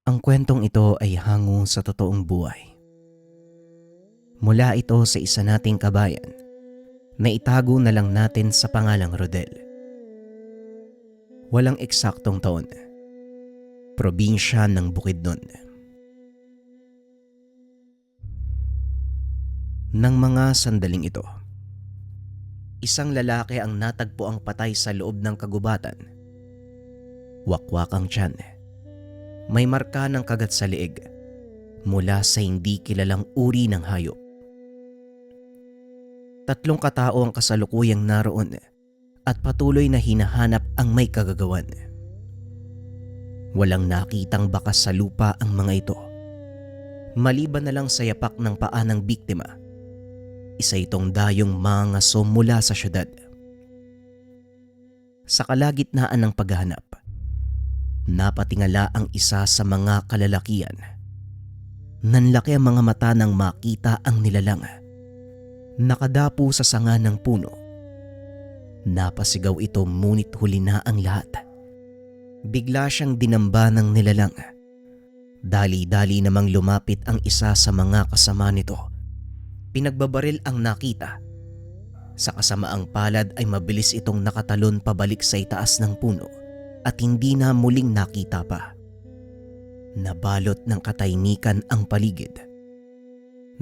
Ang kwentong ito ay hango sa totoong buhay. Mula ito sa isa nating kabayan na itago na lang natin sa pangalang Rodel. Walang eksaktong taon. Probinsya ng Bukidnon. Nang mga sandaling ito, isang lalaki ang natagpo ang patay sa loob ng kagubatan. Wakwak ang tiyan. May marka ng kagat sa leeg mula sa hindi kilalang uri ng hayop. 3 katao ang kasalukuyang naroon at patuloy na hinahanap ang may kagagawan. Walang nakitang bakas sa lupa ang mga ito. Maliban na lang sa yapak ng paa ng biktima, isa itong dayong mangaso mula sa syudad. Sa kalagitnaan ng paghahanap, napatingala ang isa sa mga kalalakian. Nanlaki ang mga mata nang makita ang nilalang. Nakadapo sa sanga ng puno. Napasigaw ito ngunit huli na ang lahat. Bigla siyang dinamba ng nilalang. Dali-dali namang lumapit ang isa sa mga kasama nito. Pinagbabaril ang nakita. Sa kasamaang palad ay mabilis itong nakatalon pabalik sa itaas ng puno at hindi na muling nakita pa. Nabalot ng katahimikan ang paligid.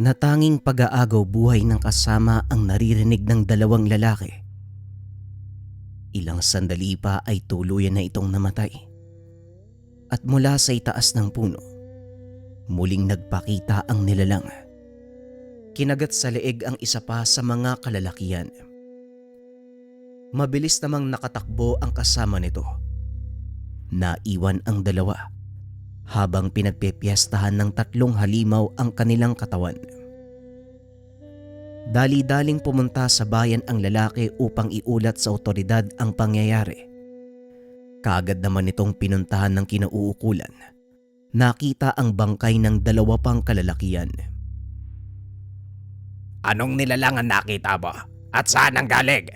Natanging pag-aagaw buhay ng kasama ang naririnig ng 2 lalaki. Ilang sandali pa ay tuluyan na itong namatay. At mula sa itaas ng puno, muling nagpakita ang nilalang. Kinagat sa leeg ang isa pa sa mga kalalakian. Mabilis namang nakatakbo ang kasama nito. Naiwan ang 2 habang pinagpepiestahan ng 3 halimaw ang kanilang katawan. Dali-daling pumunta sa bayan ang lalaki upang iulat sa otoridad ang pangyayari. Kaagad naman itong pinuntahan ng kinauukulan. Nakita ang bangkay ng 2 pang kalalakian. Anong nilalang ang nakita mo? At saan ang galing?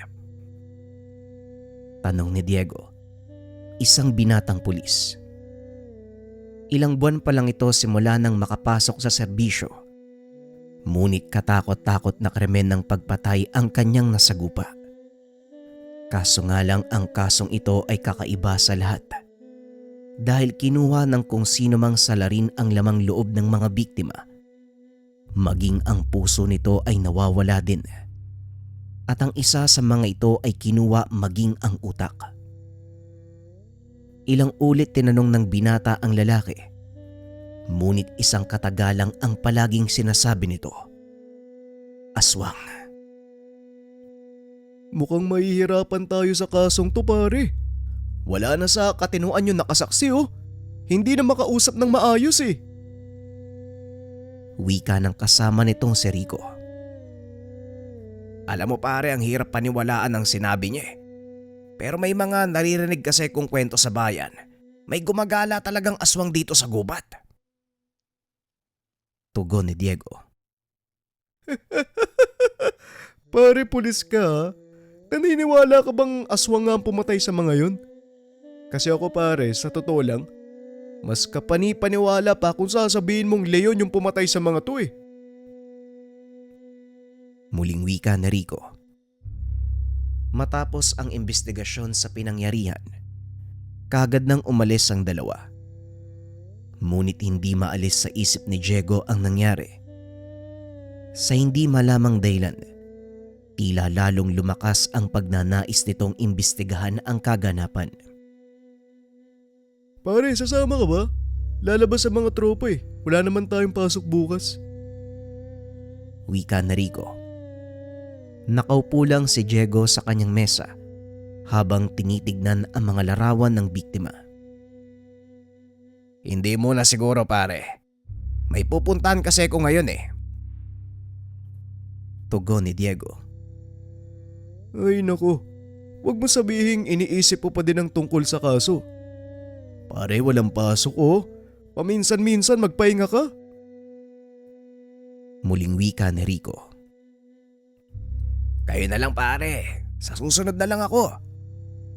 Tanong ni Diego, isang binatang pulis. Ilang buwan pa lang ito simula nang makapasok sa serbisyo. Ngunit katakot-takot na krimen ng pagpatay ang kanyang nasagupa. Kaso nga lang ang kasong ito ay kakaiba sa lahat. Dahil kinuha ng kung sino mang salarin ang lamang loob ng mga biktima. Maging ang puso nito ay nawawala din. At ang isa sa mga ito ay kinuha maging ang utak. Ilang ulit tinanong ng binata ang lalaki. Ngunit isang katagalang ang palaging sinasabi nito. Aswang. Mukhang mahihirapan tayo sa kasong to, pare. Wala na sa katinuan yung nakasaksi, oh. Hindi na makausap ng maayos eh. Wika ng kasama nitong si Rico. Alam mo pare, ang hirap paniwalaan ang sinabi niya eh. Pero may mga naririnig kasi kung kwento sa bayan. May gumagala talagang aswang dito sa gubat. Tugon ni Diego. Pare, pulis ka ha? Naniniwala ka bang aswang nga ang pumatay sa mga yun? Kasi ako pare, sa totoo lang, mas kapani-paniwala pa kung sasabihin mong leon yung pumatay sa mga to eh. Muling wika ni Rico. Matapos ang investigasyon sa pinangyarihan, kaagad nang umalis ang 2. Ngunit hindi maalis sa isip ni Diego ang nangyari. Sa hindi malamang dahilan, tila lalong lumakas ang pagnanais nitong imbestigahan ang kaganapan. Pare, sasama ka ba? Lalabas sa mga tropa eh. Wala naman tayong pasok bukas. Wika ni Rico. Nakaupo lang si Diego sa kanyang mesa habang tinitignan ang mga larawan ng biktima. Hindi mo na siguro pare. May pupuntahan kasi ko ngayon eh. Tugon ni Diego. Ay nako, wag mo sabihing iniisip mo pa din ang tungkol sa kaso. Pare, walang pasok oh. Paminsan-minsan magpahinga ka. Muling wika ni Rico. Kayo na lang pare. Sa susunod na lang ako.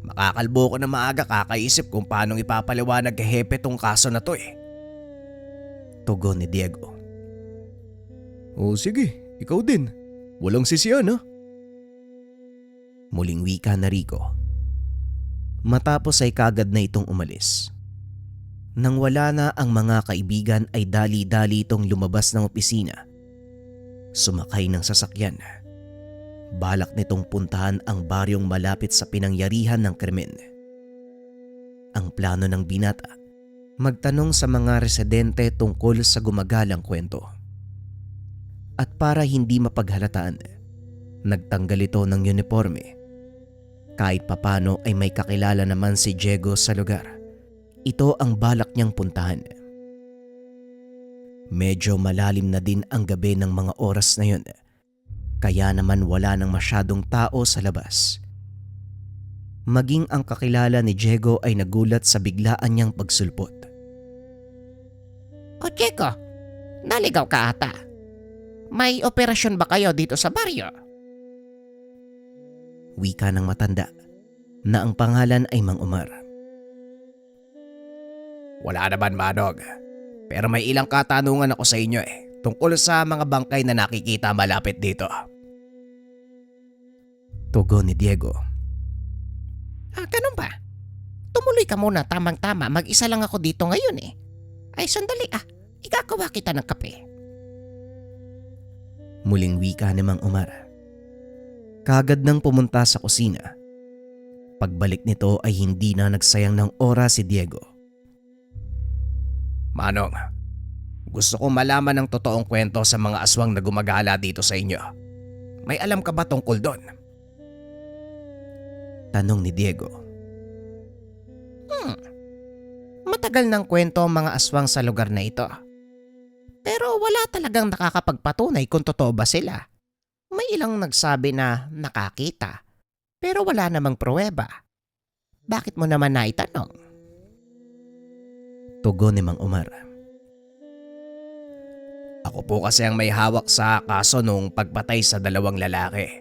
Makakalbo ko na maaga kakaisip kung paano ipapaliwanag kay Hepe tong kaso na to eh. Tugon ni Diego. O sige, ikaw din. Walang sisiyan ha. Muling wika na Rico. Matapos ay kagad na itong umalis. Nang wala na ang mga kaibigan ay dali-dali itong lumabas ng opisina. Sumakay ng sasakyan. Balak nitong puntahan ang baryong malapit sa pinangyarihan ng krimen. Ang plano ng binata, magtanong sa mga residente tungkol sa gumagalang kwento. At para hindi mapaghalataan, nagtanggal ito ng uniforme. Kahit papano ay may kakilala naman si Diego sa lugar. Ito ang balak niyang puntahan. Medyo malalim na din ang gabi ng mga oras na yun. Kaya naman wala nang masyadong tao sa labas. Maging ang kakilala ni Diego ay nagulat sa biglaan niyang pagsulpot. O Diego, naligaw ka ata. May operasyon ba kayo dito sa baryo? Wika ng matanda na ang pangalan ay Mang Omar. Wala naman, Manong. Pero may ilang katanungan ako sa inyo tungkol sa mga bangkay na nakikita malapit dito. Tugon ni Diego. Ganun ba? Tumuloy ka muna, tamang-tama. Mag-isa lang ako dito ngayon Ay sandali igagawa kita ng kape. Muling wika ni Mang Omar. Kagad nang pumunta sa kusina. Pagbalik nito ay hindi na nagsayang ng oras si Diego. Manong, gusto kong malaman ng totoong kwento sa mga aswang na gumagala dito sa inyo. May alam ka ba tungkol doon? Tanong ni Diego. Matagal ng kwento ang mga aswang sa lugar na ito. Pero wala talagang nakakapagpatunay kung totoo ba sila. May ilang nagsabi na nakakita, pero wala namang pruweba. Bakit mo naman naitanong? Tugon ni Mang Omar. Ako po kasi ang may hawak sa kaso nung pagpatay sa dalawang lalaki.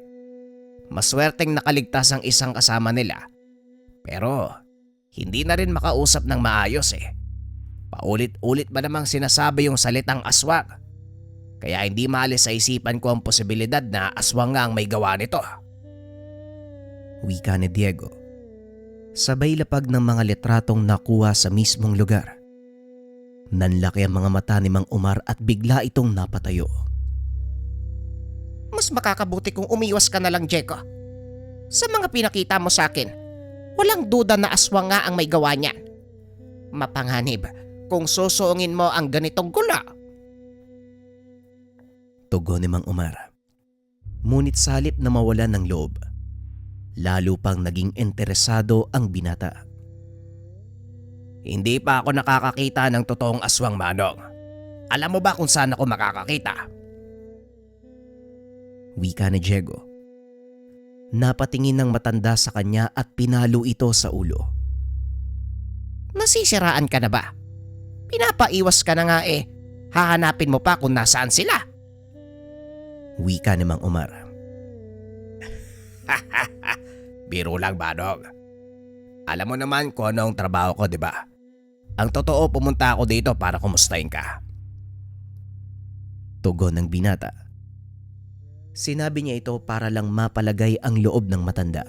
Maswerteng nakaligtas ang isang kasama nila. Pero hindi na rin makausap ng maayos Paulit-ulit ba namang sinasabi yung salitang aswang? Kaya hindi maalis sa isipan ko ang posibilidad na aswang nga ang may gawa nito. Wika ni Diego. Sabay lapag ng mga litratong nakuha sa mismong lugar. Nanlaki ang mga mata ni Mang Omar at bigla itong napatayo. Mas makakabuti kung umiwas ka na lang, Diego. Sa mga pinakita mo sa akin, walang duda na aswang nga ang may gawa niyan. Mapanganib kung susuungin mo ang ganitong gula. Tugon ni Mang Omar. Ngunit sa halip na mawalan ng loob, lalo pang naging interesado ang binata. Hindi pa ako nakakakita ng totoong aswang, Manong. Alam mo ba kung saan ako makakakita? Wika ni Diego. Napatingin ng matanda sa kanya at pinalo ito sa ulo. Nasisiraan ka na ba? Pinapaiwas ka na nga Hahanapin mo pa kung nasaan sila. Wika ni Mang Omar. Biro lang, Manong. Alam mo naman kung ano ang trabaho ko, di ba? Ang totoo, pumunta ako dito para kumustahin ka. Tugon ng binata. Sinabi niya ito para lang mapalagay ang loob ng matanda.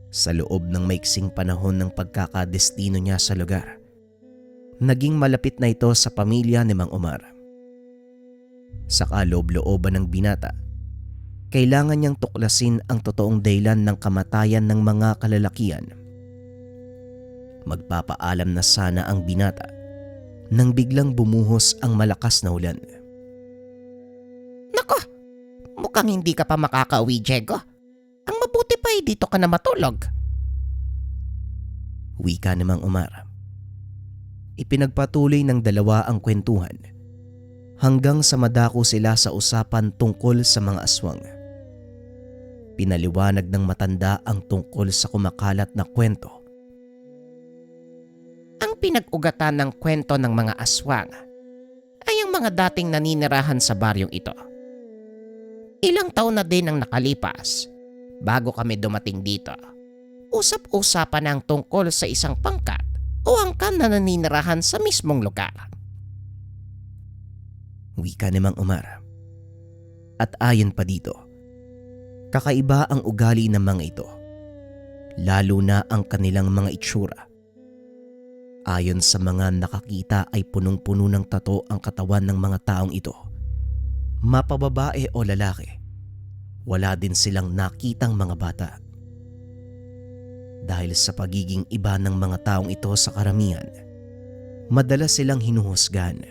Sa loob ng maiksing panahon ng pagkakadestino niya sa lugar, naging malapit na ito sa pamilya ni Mang Omar. Sa kaloob-looban ng binata, kailangan niyang tuklasin ang totoong dahilan ng kamatayan ng mga kalalakian. Magpapaalam na sana ang binata nang biglang bumuhos ang malakas na ulan. Nako, mukhang hindi ka pa makakauwi, Diego. Ang mabuti pa dito ka na matulog. Wika ni Mang Omar. Ipinagpatuloy ng dalawa ang kwentuhan hanggang sa madako sila sa usapan tungkol sa mga aswang. Pinaliwanag ng matanda ang tungkol sa kumakalat na kwento. Ang pinag-ugatan ng kwento ng mga aswang ay ang mga dating naninirahan sa baryong ito. Ilang taon na din ang nakalipas bago kami dumating dito. Usap-usapan ang tungkol sa isang pangkat o angkan na naninirahan sa mismong lugar. Wika ni Mang Omar. At ayon pa dito, kakaiba ang ugali ng mga ito, lalo na ang kanilang mga itsura. Ayon sa mga nakakita ay punong-puno ng tato ang katawan ng mga taong ito. Mapababae o lalaki, wala din silang nakitang mga bata. Dahil sa pagiging iba ng mga taong ito sa karamihan, madalas silang hinuhusgahan.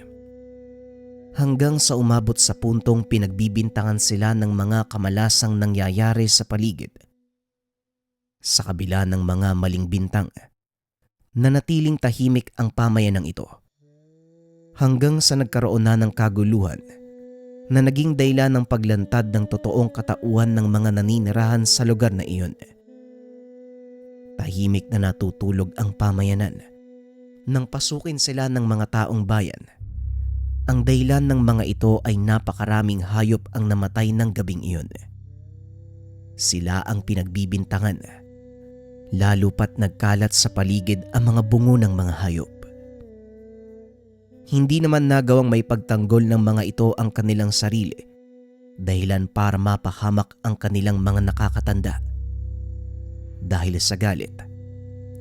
Hanggang sa umabot sa puntong pinagbibintangan sila ng mga kamalasang nangyayari sa paligid. Sa kabila ng mga maling bintang, nanatiling tahimik ang pamayanang ito. Hanggang sa nagkaroon na ng kaguluhan na naging dahilan ng paglantad ng totoong katauhan ng mga naninirahan sa lugar na iyon. Tahimik na natutulog ang pamayanan nang pasukin sila ng mga taong bayan. Ang dahilan ng mga ito ay napakaraming hayop ang namatay ng gabing iyon. Sila ang pinagbibintangan, lalo pat nagkalat sa paligid ang mga bungo ng mga hayop. Hindi naman nagawang may pagtanggol ng mga ito ang kanilang sarili, dahilan para mapahamak ang kanilang mga nakakatanda. Dahil sa galit,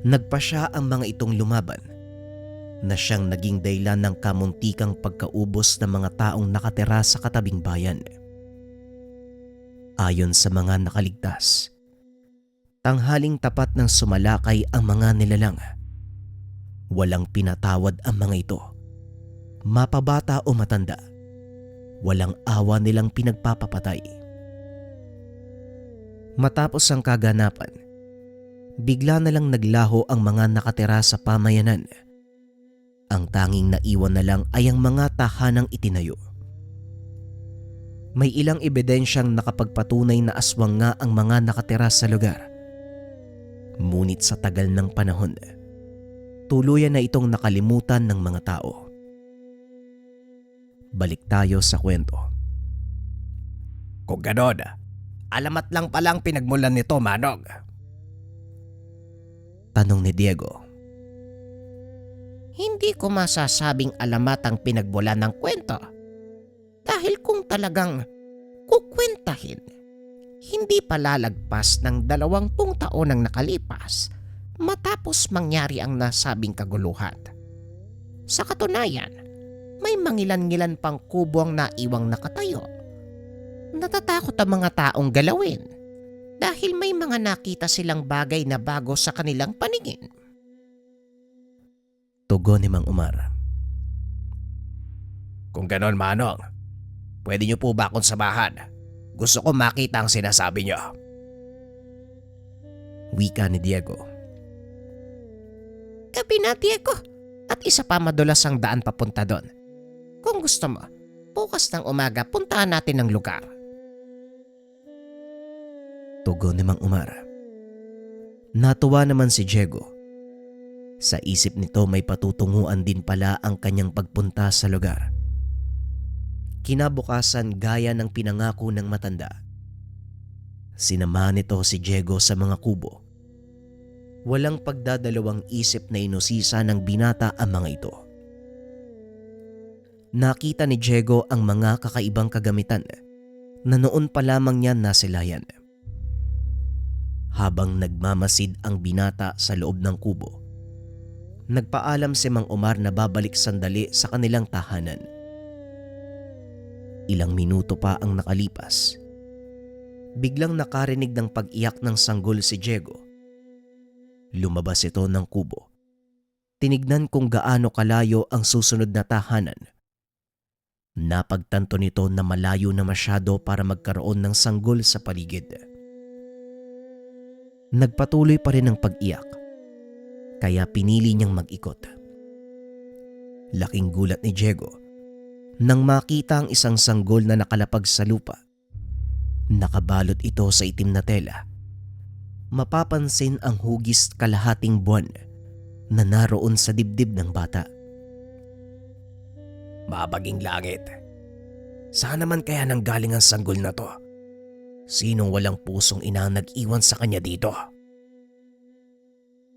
nagpasya ang mga itong lumaban, na siyang naging dahilan ng kamuntikang pagkaubos ng mga taong nakatira sa katabing bayan. Ayon sa mga nakaligtas, tanghaling tapat ng sumalakay ang mga nilalang. Walang pinatawad ang mga ito, mapabata o matanda. Walang awa nilang pinagpapapatay. Matapos ang kaganapan, bigla na lang naglaho ang mga nakatira sa pamayanan. Ang tanging naiwan na lang ay ang mga tahanang itinayo. May ilang ebidensyang nakapagpatunay na aswang nga ang mga nakatira sa lugar. Ngunit sa tagal ng panahon, tuluyan na itong nakalimutan ng mga tao. Balik tayo sa kwento. Kung ganon, alamat lang palang pinagmulan nito, Manong. Tanong ni Diego. Hindi ko masasabing alamat ang pinagbulan ng kwento. Dahil kung talagang kukwentahin, hindi pa lalagpas ng 20 taon ang nakalipas matapos mangyari ang nasabing kaguluhan. Sa katunayan, may mangilan-ngilan pang kubo ang naiwang nakatayo. Natatakot ang mga taong galawin dahil may mga nakita silang bagay na bago sa kanilang paningin. Tugon ni Mang Omar. Kung ganon, Manong, pwede niyo po ba akong samahan? Gusto ko makita ang sinasabi niyo. Wika ni Diego. Gabi na, Diego. At isa pa madulas ang daan papunta doon. Kung gusto mo, bukas ng umaga puntahan natin ang lugar. Tugon ni Mang Omar. Natuwa naman si Diego. Sa isip nito may patutunguhan din pala ang kanyang pagpunta sa lugar. Kinabukasan gaya ng pinangako ng matanda, sinamahan nito si Diego sa mga kubo. Walang pagdadalawang isip na inusisa ng binata ang mga ito. Nakita ni Diego ang mga kakaibang kagamitan na noon pa lamang niya nasilayan. Habang nagmamasid ang binata sa loob ng kubo, nagpaalam si Mang Omar na babalik sandali sa kanilang tahanan. Ilang minuto pa ang nakalipas. Biglang nakarinig ng pag-iyak ng sanggol si Diego. Lumabas ito ng kubo. Tinignan kung gaano kalayo ang susunod na tahanan. Napagtanto nito na malayo na masyado para magkaroon ng sanggol sa paligid. Nagpatuloy pa rin ang pag-iyak, kaya pinili niyang mag-ikot. Laking gulat ni Diego nang makita ang isang sanggol na nakalapag sa lupa. Nakabalot ito sa itim na tela. Mapapansin ang hugis kalahating buwan na naroon sa dibdib ng bata. Mabaging langit. Saan naman kaya nanggaling ang sanggol na to? Sinong walang pusong ina ang nag-iwan sa kanya dito?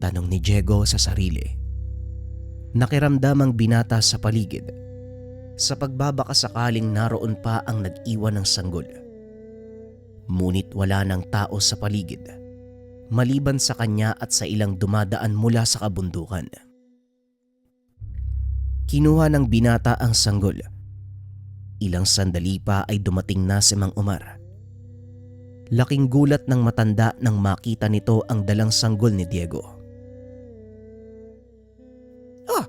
Tanong ni Diego sa sarili. Nakiramdam ang binata sa paligid. sa pagbabakasakaling naroon pa ang nag-iwan ng sanggol. Ngunit wala ng tao sa paligid, maliban sa kanya at sa ilang dumadaan mula sa kabundukan. Kinuha ng binata ang sanggol. Ilang sandali pa ay dumating na si Mang Omar. Laking gulat ng matanda nang makita nito ang dalang sanggol ni Diego. Oh,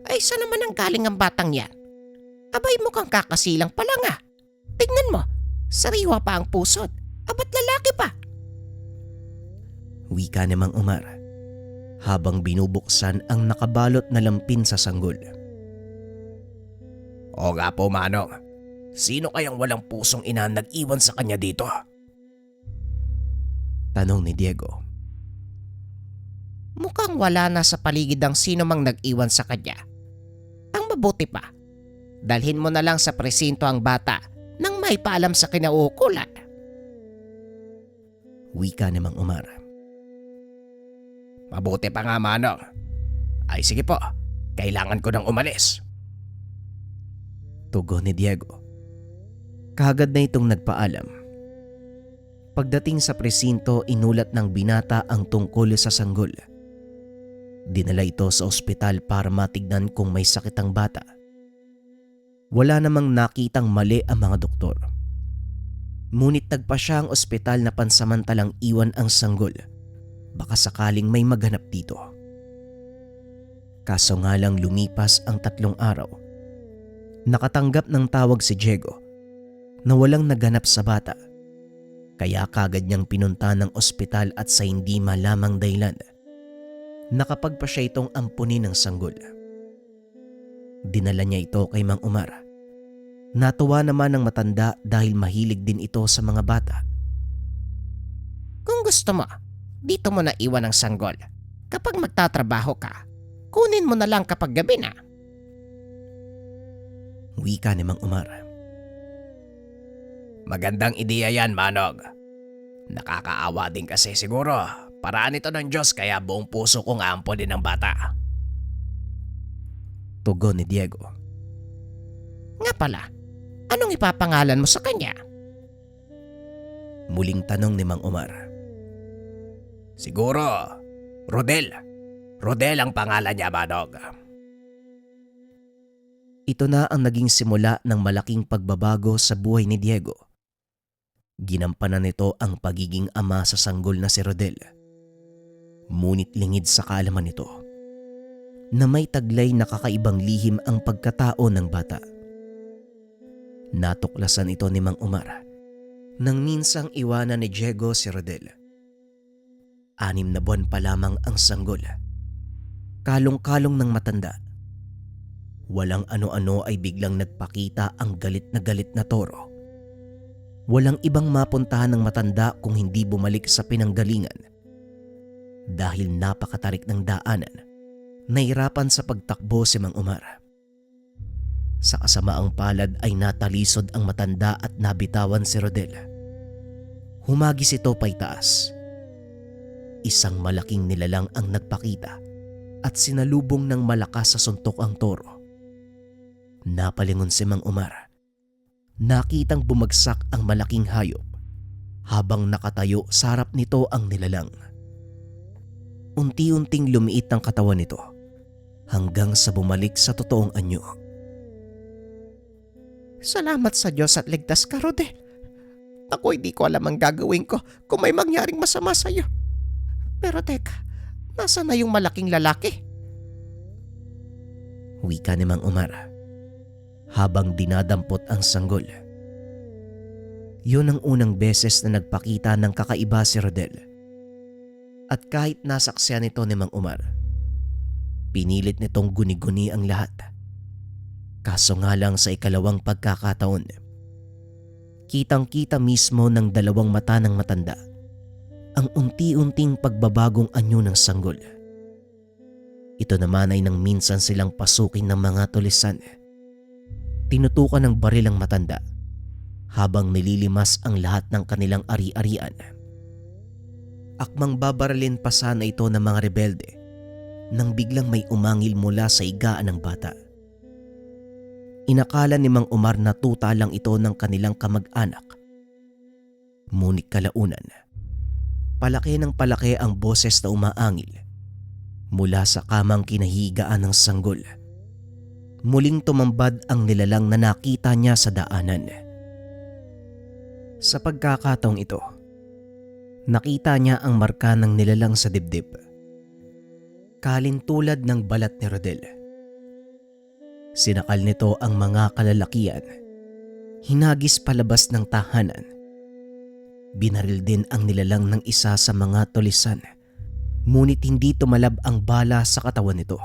ay saan naman ang galing ang batang yan? Abay mukhang kakasilang pala nga. Tignan mo, sariwa pa ang pusod. Abat lalaki pa. Wika ni Mang Omar habang binubuksan ang nakabalot na lampin sa sanggol. O nga po, Manong. Sino kayang walang pusong ina nag-iwan sa kanya dito? Tanong ni Diego. Mukhang wala na sa paligid ang sino mang nag-iwan sa kanya. Ang mabuti pa, dalhin mo na lang sa presinto ang bata nang may paalam sa kinauukulan. Wika ni Mang Omar. Mabuti pa nga, Manong. Ay sige po, kailangan ko nang umalis. Tugon ni Diego. Kaagad na itong nagpaalam. Pagdating sa presinto, inulat ng binata ang tungkol sa sanggol. Dinala ito sa ospital para matignan kung may sakit ang bata. Wala namang nakitang mali ang mga doktor. Ngunit nagpasya ang ospital na pansamantalang iwan ang sanggol. Baka sakaling may maghanap dito. Kaso nga lang lumipas ang 3 araw. Nakatanggap ng tawag si Diego na walang naganap sa bata. Kaya kagad niyang pinunta ng ospital at sa hindi malamang dahilan, nakapagpa siya itong ampunin ng sanggol. Dinala niya ito kay Mang Omar. Natuwa naman ng matanda dahil mahilig din ito sa mga bata. Kung gusto mo, dito mo na iwan ang sanggol. Kapag magtatrabaho ka, kunin mo na lang kapag gabi na. Wika ni Mang Omar. Magandang ideya yan, Manong. Nakakaawa din kasi siguro. Paraan ito ng Diyos kaya buong puso kong ampunin ng bata. Tugon ni Diego. Nga pala, anong ipapangalan mo sa kanya? Muling tanong ni Mang Omar. Siguro, Rodel. Rodel ang pangalan niya, Manong. Ito na ang naging simula ng malaking pagbabago sa buhay ni Diego. Ginampanan nito ang pagiging ama sa sanggol na si Rodel. Ngunit lingid sa kaalaman nito na may taglay na kakaibang lihim ang pagkatao ng bata. Natuklasan ito ni Mang Omar nang minsang iwanan ni Diego si Rodel. 6 na buwan pa lamang ang sanggol. Kalong-kalong ng matanda. Walang ano-ano ay biglang nagpakita ang galit na toro. Walang ibang mapuntahan ng matanda kung hindi bumalik sa pinanggalingan. Dahil napakatarik ng daanan, nahirapan sa pagtakbo si Mang Omar. Sa kasamaang palad ay natalisod ang matanda at nabitawan si Rodel. Humagis ito paitaas. Isang malaking nilalang ang nagpakita at sinalubong ng malakas sa suntok ang toro. Napalingon si Mang Omar. Nakitang bumagsak ang malaking hayop habang nakatayo sa harap nito ang nilalang. Unti-unting lumiit ang katawan nito hanggang sa bumalik sa totoong anyo. Salamat sa Diyos at ligtas ka, Rodel. Ako hindi ko alam ang gagawin ko kung may mangyaring masama sa'yo. Pero teka, nasa na yung malaking lalaki? Wika ni Mang Omar habang dinadampot ang sanggol. Yun ang unang beses na nagpakita ng kakaiba si Rodel. At kahit nasaksiyan nito ni Mang Omar, pinilit nitong guni-guni ang lahat. Kaso nga lang sa ikalawang pagkakataon, kitang-kita mismo ng 2 mata ng matanda ang unti-unting pagbabagong anyo ng sanggol. Ito naman ay nang minsan silang pasukin ng mga tulisan. Tinutukan ng baril ang matanda habang nililimas ang lahat ng kanilang ari-arian. Akmang babaralin pa sana ito ng mga rebelde nang biglang may umangil mula sa higaan ng bata. Inakala ni Mang Omar na tuta lang ito ng kanilang kamag-anak. Ngunit kalaunan, palaki ng palaki ang boses na umaangil mula sa kamang kinahigaan ng sanggol. Muling tumambad ang nilalang na nakita niya sa daanan. Sa pagkakataong ito, nakita niya ang marka ng nilalang sa dibdib. Kalintulad ng balat ni Rodel. Sinakal nito ang mga kalalakian. Hinagis palabas ng tahanan. Binaril din ang nilalang ng isa sa mga tulisan. Ngunit hindi tumalab ang bala sa katawan nito.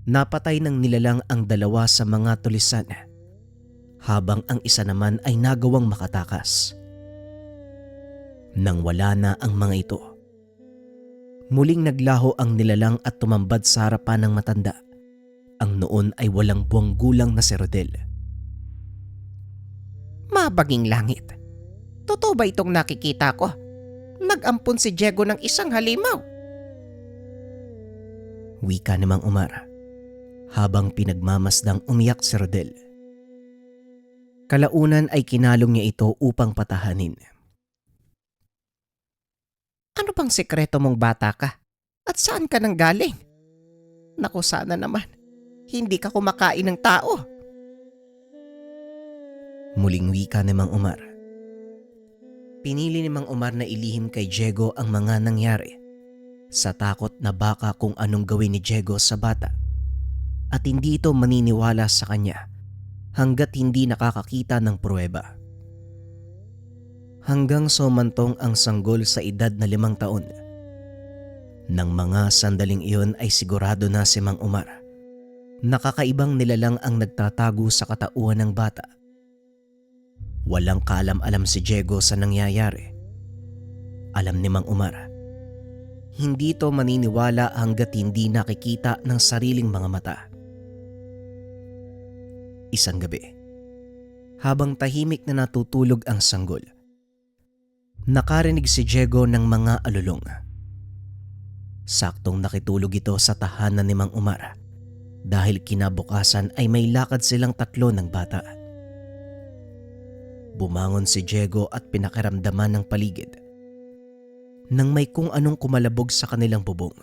Napatay ng nilalang ang dalawa sa mga tulisan, habang ang isa naman ay nagawang makatakas. Nang wala na ang mga ito, muling naglaho ang nilalang at tumambad sa harapan ng matanda. Ang noon ay walang buwang gulang na si Rodel. Mabaging langit. Totoo ba itong nakikita ko? Nag-ampon si Diego ng isang halimaw. Wika ni Mang Omar habang pinagmamasdang umiyak si Rodel. Kalaunan ay kinalong niya ito upang patahanin. Ano bang sekreto mong bata ka? At saan ka nang galing? Naku, sana naman. Hindi ka kumakain ng tao. Muling wika ni Mang Omar. Pinili ni Mang Omar na ilihim kay Diego ang mga nangyari sa takot na baka kung anong gawin ni Diego sa bata at hindi ito maniniwala sa kanya hanggat hindi nakakakita ng pruweba. Hanggang sumantong ang sanggol sa edad na 5 taon. Nang mga sandaling iyon ay sigurado na si Mang Omar. Nakakaibang nilalang ang nagtatago sa katauhan ng bata. Walang kaalam-alam si Diego sa nangyayari. Alam ni Mang Omar, hindi ito maniniwala hanggat hindi nakikita ng sariling mga mata. Isang gabi, habang tahimik na natutulog ang sanggol, nakarinig si Diego ng mga alulong. Saktong nakitulog ito sa tahanan ni Mang Omar dahil kinabukasan ay may lakad silang 3 ng bata. Bumangon si Diego at pinakiramdaman ng paligid nang may kung anong kumalabog sa kanilang bubong.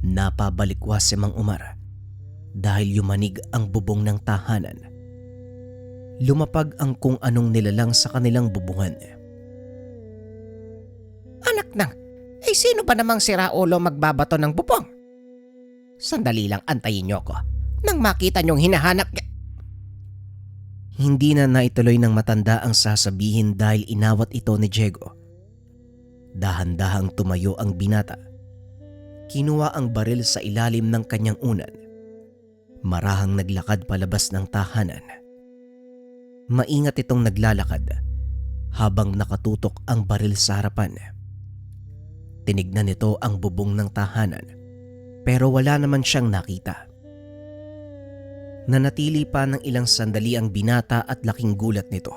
Napabalikwas si Mang Omar dahil yumanig ang bubong ng tahanan. Lumapag ang kung anong nilalang sa kanilang bubungan. Anak nang, ay sino ba namang siraulo magbabato ng bubong? Sandali lang, antayin niyo ako. Nang makita niyong hinahanap niya. Hindi na naituloy ng matanda ang sasabihin dahil inawat ito ni Diego. Dahan-dahang tumayo ang binata. Kinuha ang baril sa ilalim ng kanyang unan. Marahang naglakad palabas ng tahanan. Maingat itong naglalakad habang nakatutok ang baril sa harapan. Tinignan nito ang bubong ng tahanan pero wala naman siyang nakita. Nanatili pa ng ilang sandali ang binata at laking gulat nito.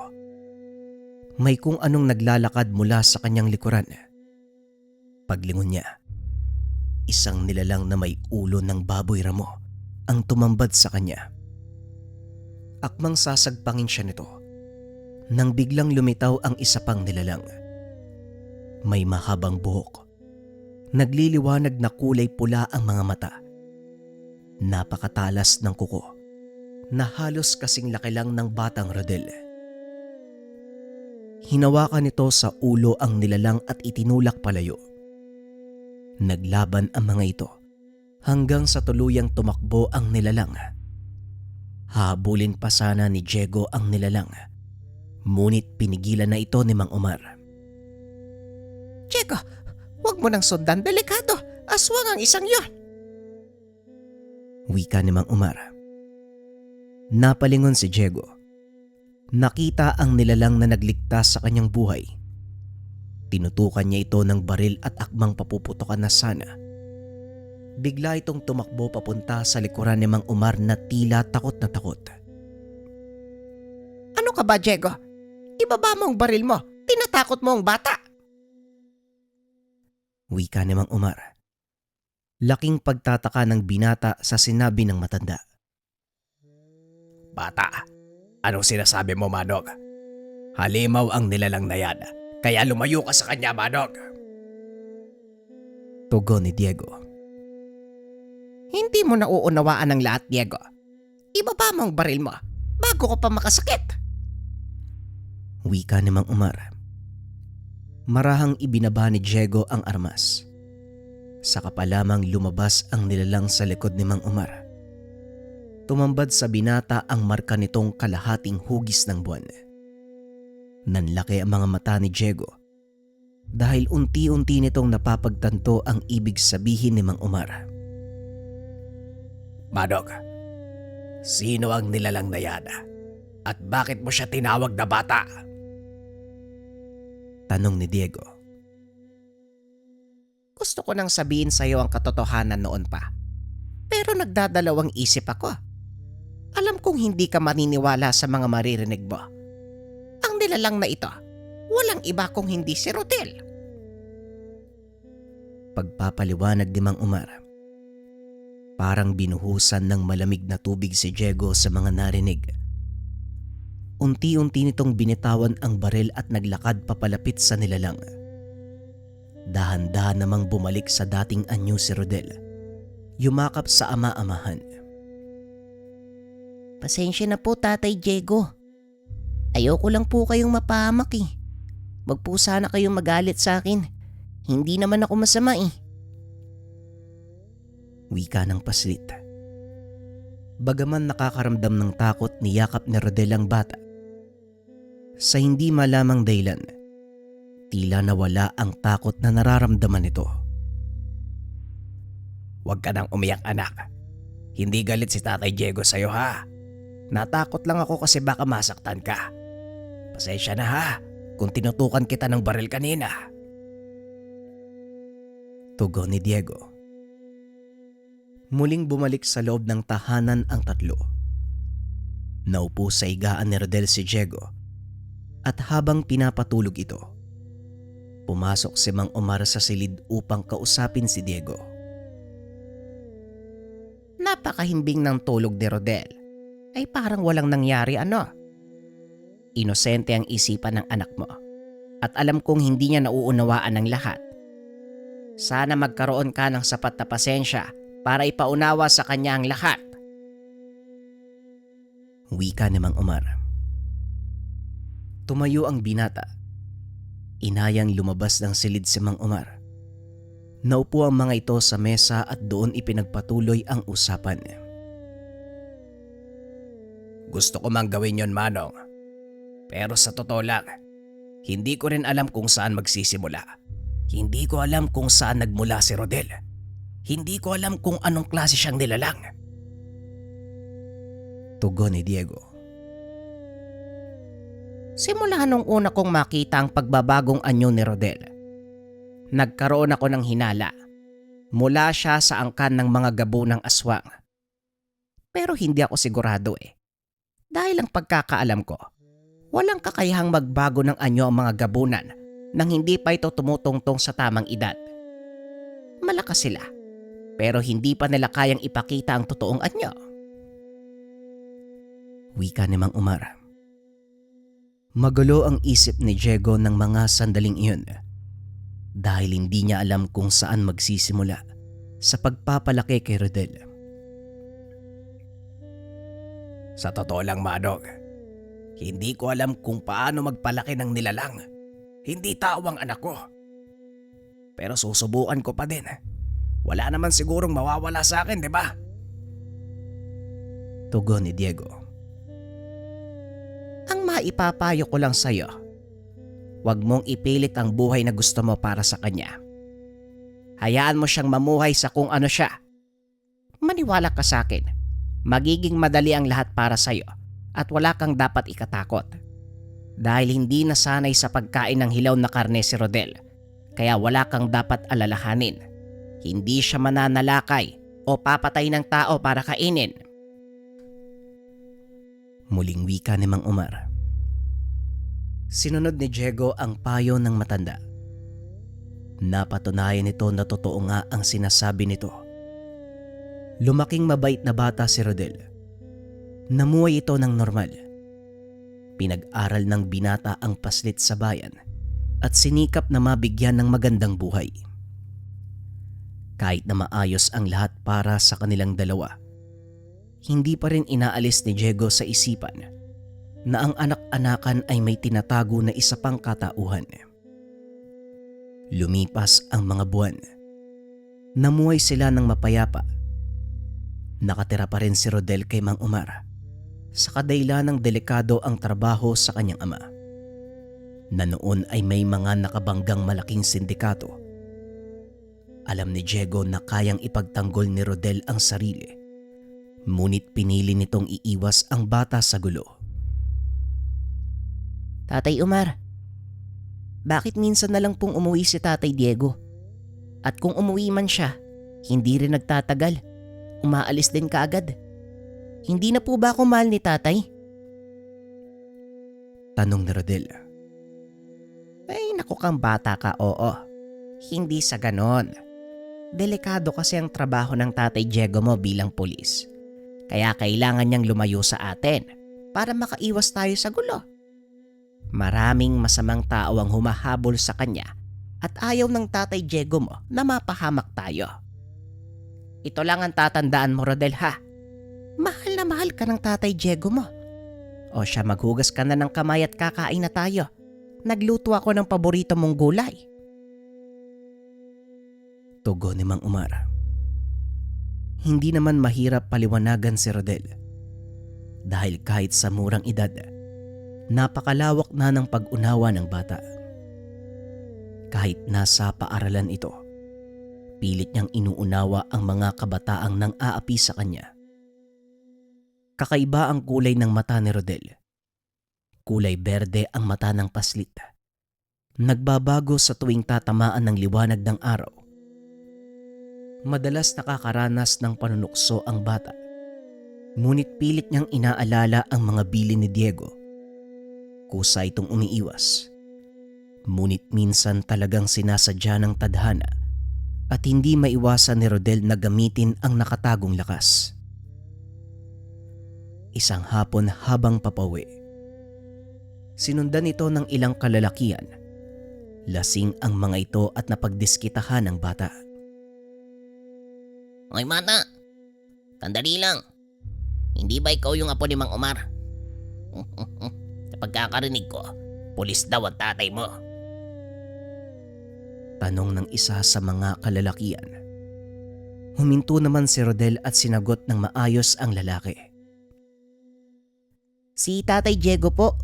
May kung anong naglalakad mula sa kanyang likuran. Paglingon niya, isang nilalang na may ulo ng baboy ramo ang tumambad sa kanya. Akmang sasagpangin siya nito nang biglang lumitaw ang isa pang nilalang. May mahabang buhok. Nagliliwanag na kulay pula ang mga mata. Napakatalas ng kuko na halos kasing laki lang ng batang Rodel. Hinawakan nito sa ulo ang nilalang at itinulak palayo. Naglaban ang mga ito hanggang sa tuluyang tumakbo ang nilalang. Habulin pa sana ni Diego ang nilalang, ngunit pinigilan na ito ni Mang Omar. Diego, huwag mo nang sundan, delikado. Aswang ang isang yon. Wika ni Mang Omar. Napalingon si Diego. Nakita ang nilalang na nagligtas sa kanyang buhay. Tinutukan niya ito ng baril at akmang papuputokan na sana. Bigla itong tumakbo papunta sa likuran ni Mang Omar na tila takot na takot. Ano ka ba, Diego? Ibaba mo ang baril mo. Tinatakot mo ang bata. Wika ni Mang Omar. Laking pagtataka ng binata sa sinabi ng matanda. Bata, anong sinasabi mo, Manong? Halimaw ang nilalang na yan, kaya lumayo ka sa kanya, Manong. Tugon ni Diego. Hindi mo nauunawaan ang lahat, Diego. Ibaba mo ang baril mo bago ko pa makasakit. Wika ni Mang Omar. Marahang ibinaba ni Diego ang armas. Saka pa lamang lumabas ang nilalang sa likod ni Mang Omar. Tumambad sa binata ang marka nitong kalahating hugis ng buwan. Nanlaki ang mga mata ni Diego dahil unti-unti nitong napapagtanto ang ibig sabihin ni Mang Omar. Manong, sino ang nilalang na yan? At bakit mo siya tinawag na bata? Tanong ni Diego. Gusto ko nang sabihin sa iyo ang katotohanan noon pa. Pero nagdadalawang isip ako. Alam kong hindi ka maniniwala sa mga maririnig mo. Ang nilalang na ito, walang iba kung hindi si Rodel. Pagpapaliwanag ni Mang Omar. Parang binuhusan ng malamig na tubig si Diego sa mga narinig. Unti-unti nitong binitawan ang baril at naglakad papalapit sa nilalang. Dahan-dahan namang bumalik sa dating anyo si Rodel. Yumakap sa ama-amahan. Pasensya na po, Tatay Diego. Ayoko lang po kayong mapahamak eh. Wag po sana kayong magalit sa akin. Hindi naman ako masama eh. Wika ng paslit. Bagaman nakakaramdam ng takot, niyakap ni Rodel ang bata. Sa hindi malamang dahilan, tila nawala ang takot na nararamdaman nito. Huwag ka nang umiyak, anak. Hindi galit si Tatay Diego sa'yo, ha? Natakot lang ako kasi baka masaktan ka. Pasensya na, ha, kung tinutukan kita ng baril kanina. Tugon ni Diego. Muling bumalik sa loob ng tahanan ang tatlo. Naupo sa higaan ni Rodel si Diego at habang pinapatulog ito, pumasok si Mang Omar sa silid upang kausapin si Diego. Napakahimbing ng tulog ni Rodel. Ay parang walang nangyari ano. Inosente ang isipan ng anak mo at alam kong hindi niya nauunawaan ang lahat. Sana magkaroon ka ng sapat na pasensya para ipaunawa sa kanya ang lahat. Wika ni Mang Omar. Tumayo ang binata. Inayang lumabas ng silid si Mang Omar. Naupo ang mga ito sa mesa at doon ipinagpatuloy ang usapan. Gusto ko mang gawin yon, Manong. Pero sa totoo lang, hindi ko rin alam kung saan magsisimula. Hindi ko alam kung saan nagmula si Rodel. Hindi ko alam kung anong klase siyang nilalang. Tugon ni Diego. Simula nung una kong makita ang pagbabagong anyo ni Rodel, nagkaroon ako ng hinala. Mula siya sa angkan ng mga gabo ng aswang. Pero hindi ako sigurado eh. Dahil ang pagkakaalam ko, walang kakayahang magbago ng anyo ang mga gabunan nang hindi pa ito tumutungtong sa tamang edad. Malakas sila, pero hindi pa nila kayang ipakita ang totoong anyo. Wika ni Mang Omar. Magulo ang isip ni Diego ng mga sandaling iyon dahil hindi niya alam kung saan magsisimula sa pagpapalaki kay Rodel. Sa totoo lang, Manong, hindi ko alam kung paano magpalaki ng nilalang. Hindi tao ang anak ko. Pero susubukan ko pa din. Wala naman sigurong mawawala sa akin, di ba? Tugon ni Diego. Ang maipapayo ko lang sa'yo, huwag mong ipilit ang buhay na gusto mo para sa kanya. Hayaan mo siyang mamuhay sa kung ano siya. Maniwala ka sa akin, magiging madali ang lahat para sa'yo at wala kang dapat ikatakot. Dahil hindi nasanay sa pagkain ng hilaw na karne si Rodel, kaya wala kang dapat alalahanin. Hindi siya mananalakay o papatay ng tao para kainin. Muling wika ni Mang Omar. Sinunod ni Diego ang payo ng matanda. Napatunayan nito na totoo nga ang sinasabi nito. Lumaking mabait na bata si Rodel. Namuhay ito ng normal. Pinag-aral ng binata ang paslit sa bayan at sinikap na mabigyan ng magandang buhay. Kahit na maayos ang lahat para sa kanilang dalawa, hindi pa rin inaalis ni Diego sa isipan na ang anak-anakan ay may tinatago na isa pang katauhan. Lumipas ang mga buwan. Namuhay sila ng mapayapa. Nakatira pa rin si Rodel kay Mang Omar sa kadahilanang delikado ang trabaho sa kanyang ama, na noon ay may mga nakabanggang malaking sindikato. Alam ni Diego na kayang ipagtanggol ni Rodel ang sarili, ngunit pinili nitong iiwas ang bata sa gulo. Tatay Omar, bakit minsan na lang pong umuwi si Tatay Diego? At kung umuwi man siya, hindi rin nagtatagal. Umaalis din kaagad. Hindi na po ba ako mahal ni Tatay? Tanong ni Rodel. Ay, naku kang bata ka, oo. Hindi sa ganon. Delikado kasi ang trabaho ng Tatay Diego mo bilang pulis. Kaya kailangan niyang lumayo sa atin para makaiwas tayo sa gulo. Maraming masamang tao ang humahabol sa kanya at ayaw ng Tatay Diego mo na mapahamak tayo. Ito lang ang tatandaan mo, Rodel, ha? Mahal na mahal ka ng Tatay Diego mo. O siya, maghugas ka na ng kamay at kakain na tayo. Nagluto ako ng paborito mong gulay. Tugon ni Mang Omar. Hindi naman mahirap paliwanagan si Rodel dahil kahit sa murang edad, napakalawak na ng pag-unawa ng bata. Kahit nasa paaralan ito, pilit niyang inuunawa ang mga kabataang nang aapi sa kanya. Kakaiba ang kulay ng mata ni Rodel. Kulay berde ang mata ng paslit. Nagbabago sa tuwing tatamaan ng liwanag ng araw. Madalas nakakaranas ng panunukso ang bata, ngunit pilit niyang inaalala ang mga bilin ni Diego. Kusa itong umiiwas, ngunit minsan talagang sinasadya ng tadhana at hindi maiwasan ni Rodel na gamitin ang nakatagong lakas. Isang hapon habang papawi, sinundan ito ng ilang kalalakian. Lasing ang mga ito at napagdiskitahan ng bata. Hoy mata, sandali lang. Hindi ba ikaw yung apo ni Mang Omar? Sa pagkakarinig ko, pulis daw ang tatay mo. Tanong ng isa sa mga kalalakian. Huminto naman si Rodel at sinagot ng maayos ang lalaki. Si Tatay Diego po.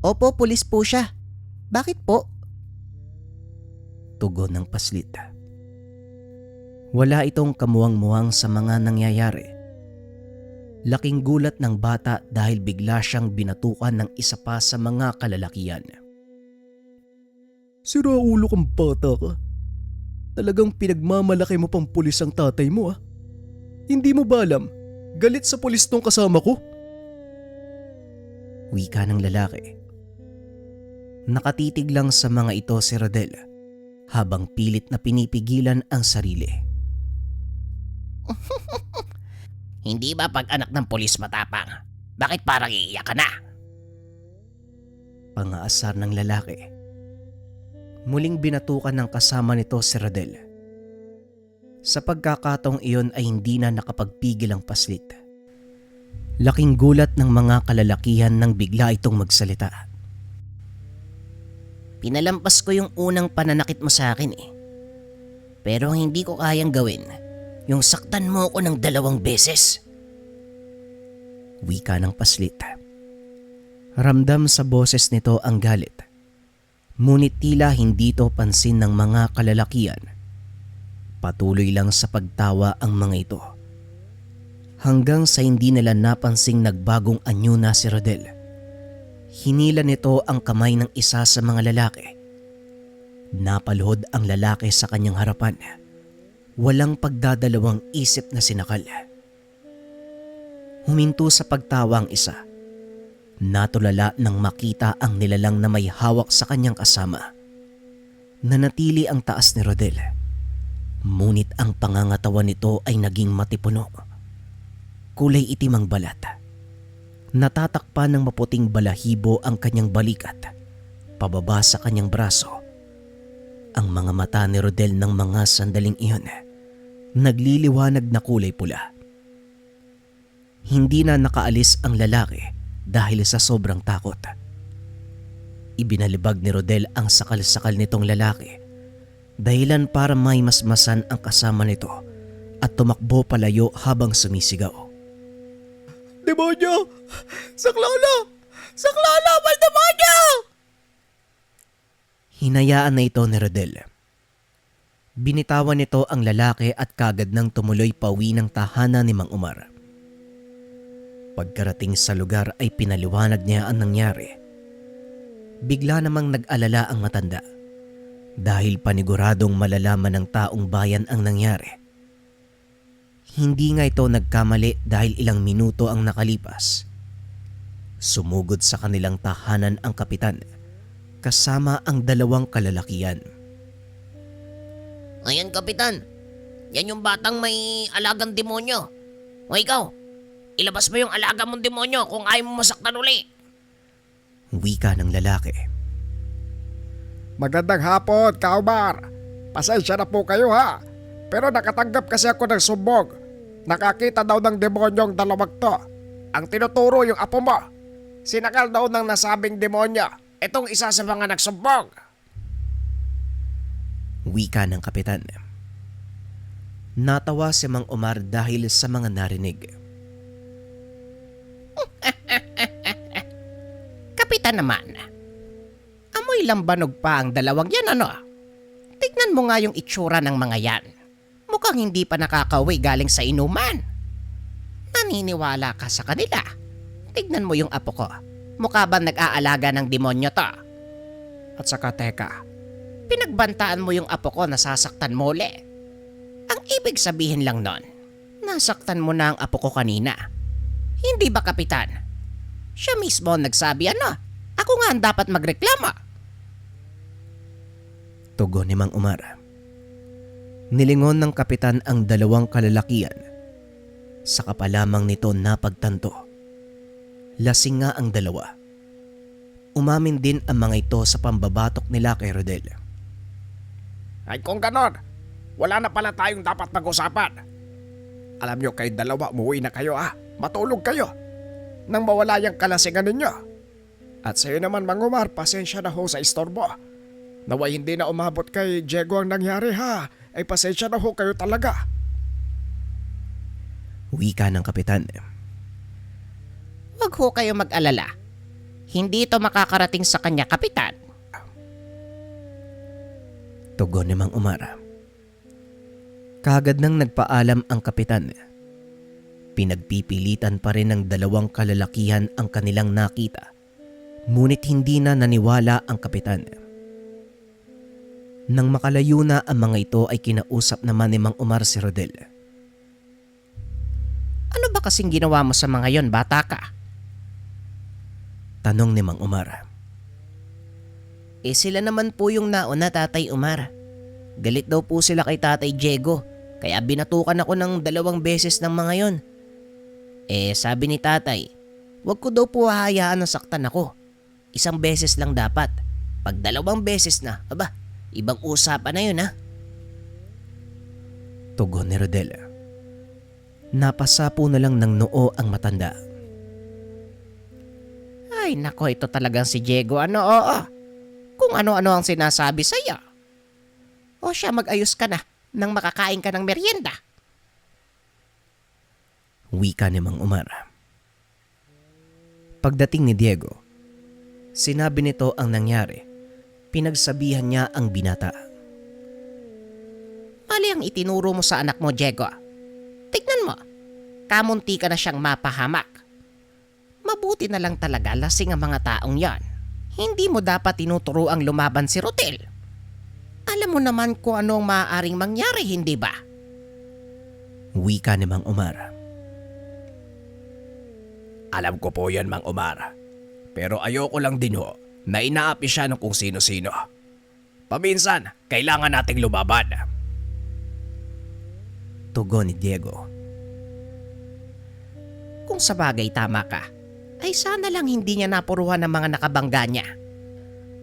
Opo, pulis po siya. Bakit po? Tugon ng paslit. Wala itong kamuwang-muwang sa mga nangyayari. Laking gulat ng bata dahil bigla siyang binatukan ng isa pa sa mga kalalakian. Sira ulo kang bata ka. Talagang pinagmamalaki mo pang pulis ang tatay mo, ah. Hindi mo ba alam, galit sa pulis tong kasama ko? Wika ng lalaki. Nakatitig lang sa mga ito si Rodel habang pilit na pinipigilan ang sarili. Hindi ba pag anak ng pulis matapang? Bakit parang iiyak ka na? Pangaasar ng lalaki. Muling binatukan ng kasama nito si Rodel. Sa pagkakataong iyon ay hindi na nakapagpigil ang paslit. Laking gulat ng mga kalalakihan nang bigla itong magsalita. Pinalampas ko yung unang pananakit mo sa akin eh. Pero hindi ko kayang gawin yung saktan mo ko ng 2 beses. Wika ng paslit. Ramdam sa boses nito ang galit. Ngunit tila hindi ito pansin ng mga kalalakian. Patuloy lang sa pagtawa ang mga ito. Hanggang sa hindi nila napansing nagbagong anyo na si Rodel. Hinila nito ang kamay ng isa sa mga lalaki. Napaluhod ang lalaki sa kanyang harapan. Walang pagdadalawang isip na sinakal. Huminto sa pagtawa ang isa. Natulala nang makita ang nilalang na may hawak sa kanyang kasama. Nanatili ang taas ni Rodel. Ngunit ang pangangatawan nito ay naging matipuno. Kulay itim ang balat Natatakpan ng maputing balahibo ang kanyang balikat, pababa sa kanyang braso. Ang mga mata ni Rodel ng mga sandaling iyon, nagliliwanag na kulay pula. Hindi na nakaalis ang lalaki dahil sa sobrang takot. Ibinalibag ni Rodel ang sakal-sakal nitong lalaki, dahilan para may masmasan ang kasama nito at tumakbo palayo habang sumisigaw. Demonyo! Saklolo! Saklolo! May demonyo! Hinayaan na ito ni Rodel. Binitawan nito ang lalaki at kagad nang tumuloy pauwi ng tahanan ni Mang Omar. Pagkarating sa lugar ay pinaliwanag niya ang nangyari. Bigla namang nag-alala ang matanda dahil paniguradong malalaman ng taong bayan ang nangyari. Hindi nga ito nagkamali dahil ilang minuto ang nakalipas. Sumugod sa kanilang tahanan ang kapitan kasama ang dalawang kalalakian. Ayan, Kapitan. Yan yung batang may alagang demonyo. O ikaw, ilabas mo yung alaga mong demonyo kung ayaw mo masaktan uli. Wika ng lalaki. Magandang hapon, Kaumar. Pasensya na po kayo ha. Pero nakatanggap kasi ako ng sumbong. Nakakita daw ng demonyong dalawang to. Ang tinuturo yung apo mo. Sinakal daw ng nasabing demonyo. Itong isa sa mga nagsumbong. Wika ng kapitan. Natawa si Mang Omar dahil sa mga narinig. Kapitan naman, amoy lambanog pa ang dalawang yan ano? Tignan mo nga yung itsura ng mga yan. Mukhang hindi pa nakakauwi galing sa inuman. Naniniwala ka sa kanila. Tignan mo yung apo ko. Mukha ba nag-aalaga ng demonyo to? At saka teka, pinagbantaan mo yung apo ko na sasaktan mo uli. Ang ibig sabihin lang nun, nasaktan mo na ang apo ko kanina. Hindi ba, Kapitan? Siya mismo ang nagsabi ano? Ako nga ang dapat magreklama. Tugon ni Mang Omar. Nilingon ng kapitan ang dalawang kalalakian. Saka pa lamang nito napagtanto. Lasing nga ang dalawa. Umamin din ang mga ito sa pambabatok nila kay Rodel. Ay kung ganon, wala na pala tayong dapat pag-usapan. Alam nyo kayo dalawa, umuwi na kayo ha. Matulog kayo. Nang mawala yung kalasingan ninyo. At sa'yo naman, Mang Omar, pasensya na ho sa istorbo. Naway hindi na umabot kay Diego ang nangyari ha. Ay pasensya na ho kayo talaga. Wika ng kapitan. Huwag ho kayo mag-alala. Hindi ito makakarating sa kanya, Kapitan. Tugon ni Mang Omar. Kagad nang nagpaalam ang kapitan. Pinagpipilitan pa rin ng dalawang kalalakihan ang kanilang nakita. Ngunit hindi na naniwala ang kapitan. Nang makalayo na ang mga ito ay kinausap naman ni Mang Omar si Rodel. Ano ba kasing ginawa mo sa mga yon, bata ka? Tanong ni Mang Omar. Sila naman po yung nauna, Tatay Omar. Galit daw po sila kay Tatay Diego, kaya binatukan ako ng 2 beses ng mga yon. Sabi ni Tatay, wag ko daw po hahayaan na saktan ako. 1 beses lang dapat. Pag 2 beses na, aba, ibang usapan na yun ha. Tugon ni Rodel. Napasapo na lang ng noo ang matanda. Ay nako, ito talagang si Diego oo. Kung ano-ano ang sinasabi sa'yo. O siya, mag-ayos ka na nang makakain ka ng merienda. Wika ni Mang Omar. Pagdating ni Diego, sinabi nito ang nangyari. Pinagsabihan niya ang binata. Mali ang itinuro mo sa anak mo, Diego. Tignan mo, kamunti ka na siyang mapahamak. Mabuti na lang talaga lasing ang mga taong yan. Hindi mo dapat tinuturo ang lumaban si Rodel. Alam mo naman kung ano ang maaaring mangyari, hindi ba? Wika ni Mang Omar. Alam ko po yan, Mang Omar. Pero ayoko lang din ho na inaapi siya ng kung sino-sino. Paminsan, kailangan nating lumaban. Tugon ni Diego. Kung sa bagay tama ka, ay sana lang hindi niya napuruhan ng mga nakabangga niya.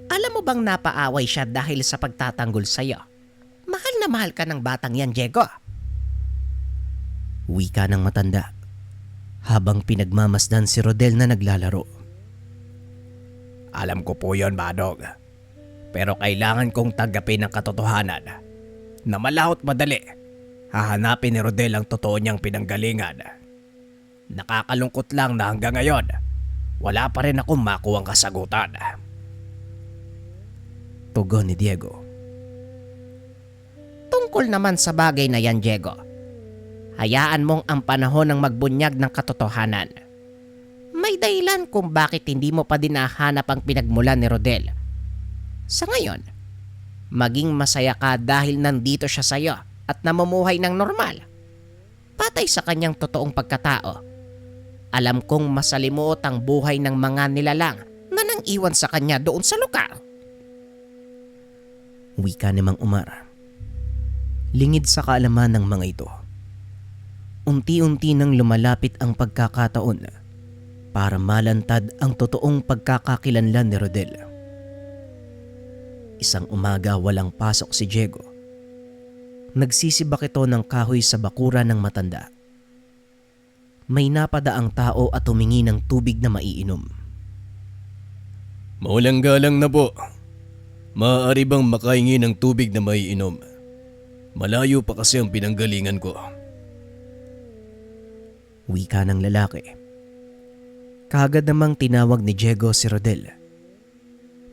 Alam mo bang napaaway siya dahil sa pagtatanggol sa'yo? Mahal na mahal ka ng batang yan, Diego. Wika ng matanda habang pinagmamasdan si Rodel na naglalaro. Alam ko po yon, Manong. Pero kailangan kong tanggapin ang katotohanan na malahot madali. Hahanapin ni Rodel ang totoo niyang pinanggalingan. Nakakalungkot lang na hanggang ngayon, wala pa rin akong makuhang kasagutan. Tugon ni Diego. Tungkol naman sa bagay na yan, Diego. Hayaan mong ang panahon ng magbunyag ng katotohanan. May dahilan kung bakit hindi mo pa din nahanap ang pinagmulan ni Rodel. Sa ngayon, maging masaya ka dahil nandito siya sa'yo at namumuhay ng normal. Patay sa kanyang totoong pagkatao. Alam kong masalimuot ang buhay ng mga nilalang na nang iwan sa kanya doon sa lugar. Wika ni Mang Umar. Lingid sa kaalaman ng mga ito. Unti-unti nang lumalapit ang pagkakataon para malantad ang totoong pagkakakilanlan ni Rodel. Isang umaga walang pasok si Diego. Nagsisibak ito ng kahoy sa bakuran ng matanda. May napadaang tao at humingi ng tubig na maiinom. Maulang galang na po. Maaari bang makahingi ng tubig na maiinom? Malayo pa kasi ang pinanggalingan ko. Wika ng lalaki. Kaagad namang tinawag ni Diego si Rodel.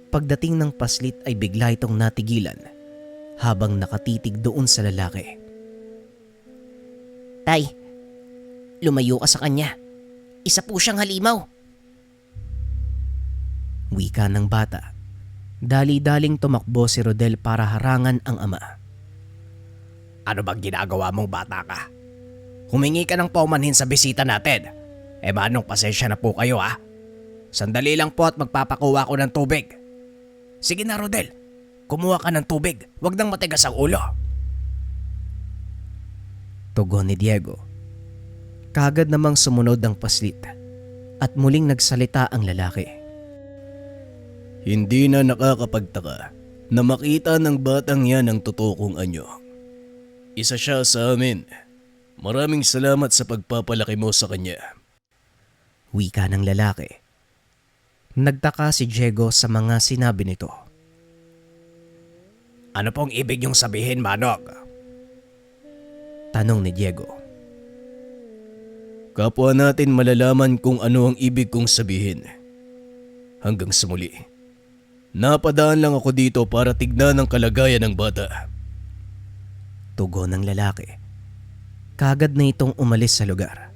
Pagdating ng paslit ay bigla itong natigilan habang nakatitig doon sa lalaki. Tay, lumayo ka sa kanya. Isa po siyang halimaw. Wika ng bata. Dali-daling tumakbo si Rodel para harangan ang ama. Ano bang ginagawa mong bata ka? Humingi ka ng paumanhin sa bisita natin. Manong, pasensya na po kayo ha. Sandali lang po at magpapakuha ko ng tubig. Sige na, Rodel. Kumuha ka ng tubig. Huwag nang matigas ang ulo. Tugon ni Diego. Kaagad namang sumunod ang paslit at muling nagsalita ang lalaki. Hindi na nakakapagtaka na makita ng batang yan ang totoo kong anyo. Isa siya sa amin. Maraming salamat sa pagpapalaki mo sa kanya. Wika ng lalaki. Nagtaka si Diego sa mga sinabi nito. Ano pong ibig niyong sabihin, Manong? Tanong ni Diego. Kapwa natin malalaman kung ano ang ibig kong sabihin. Hanggang sa muli. Napadaan lang ako dito para tignan ang kalagayan ng bata. Tugon ng lalaki. Kaagad na itong umalis sa lugar.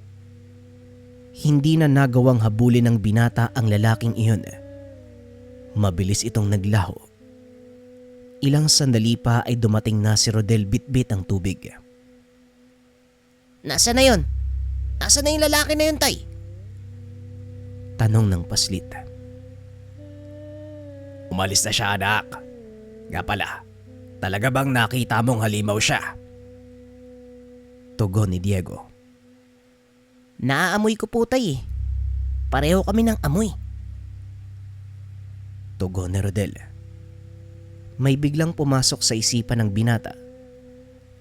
Hindi na nagawang habulin ng binata ang lalaking iyon. Mabilis itong naglaho. Ilang sandali pa ay dumating na si Rodel bitbit ang tubig. Nasaan na yun? Nasaan na yung lalaki na yun, tay? Tanong ng paslit. Umalis na siya, anak. Nga pala, talaga bang nakita mong halimaw siya? Tugon ni Diego. Naaamoy ko po, tay. Pareho kami ng amoy. Tugon ni Rodel. May biglang pumasok sa isipan ng binata.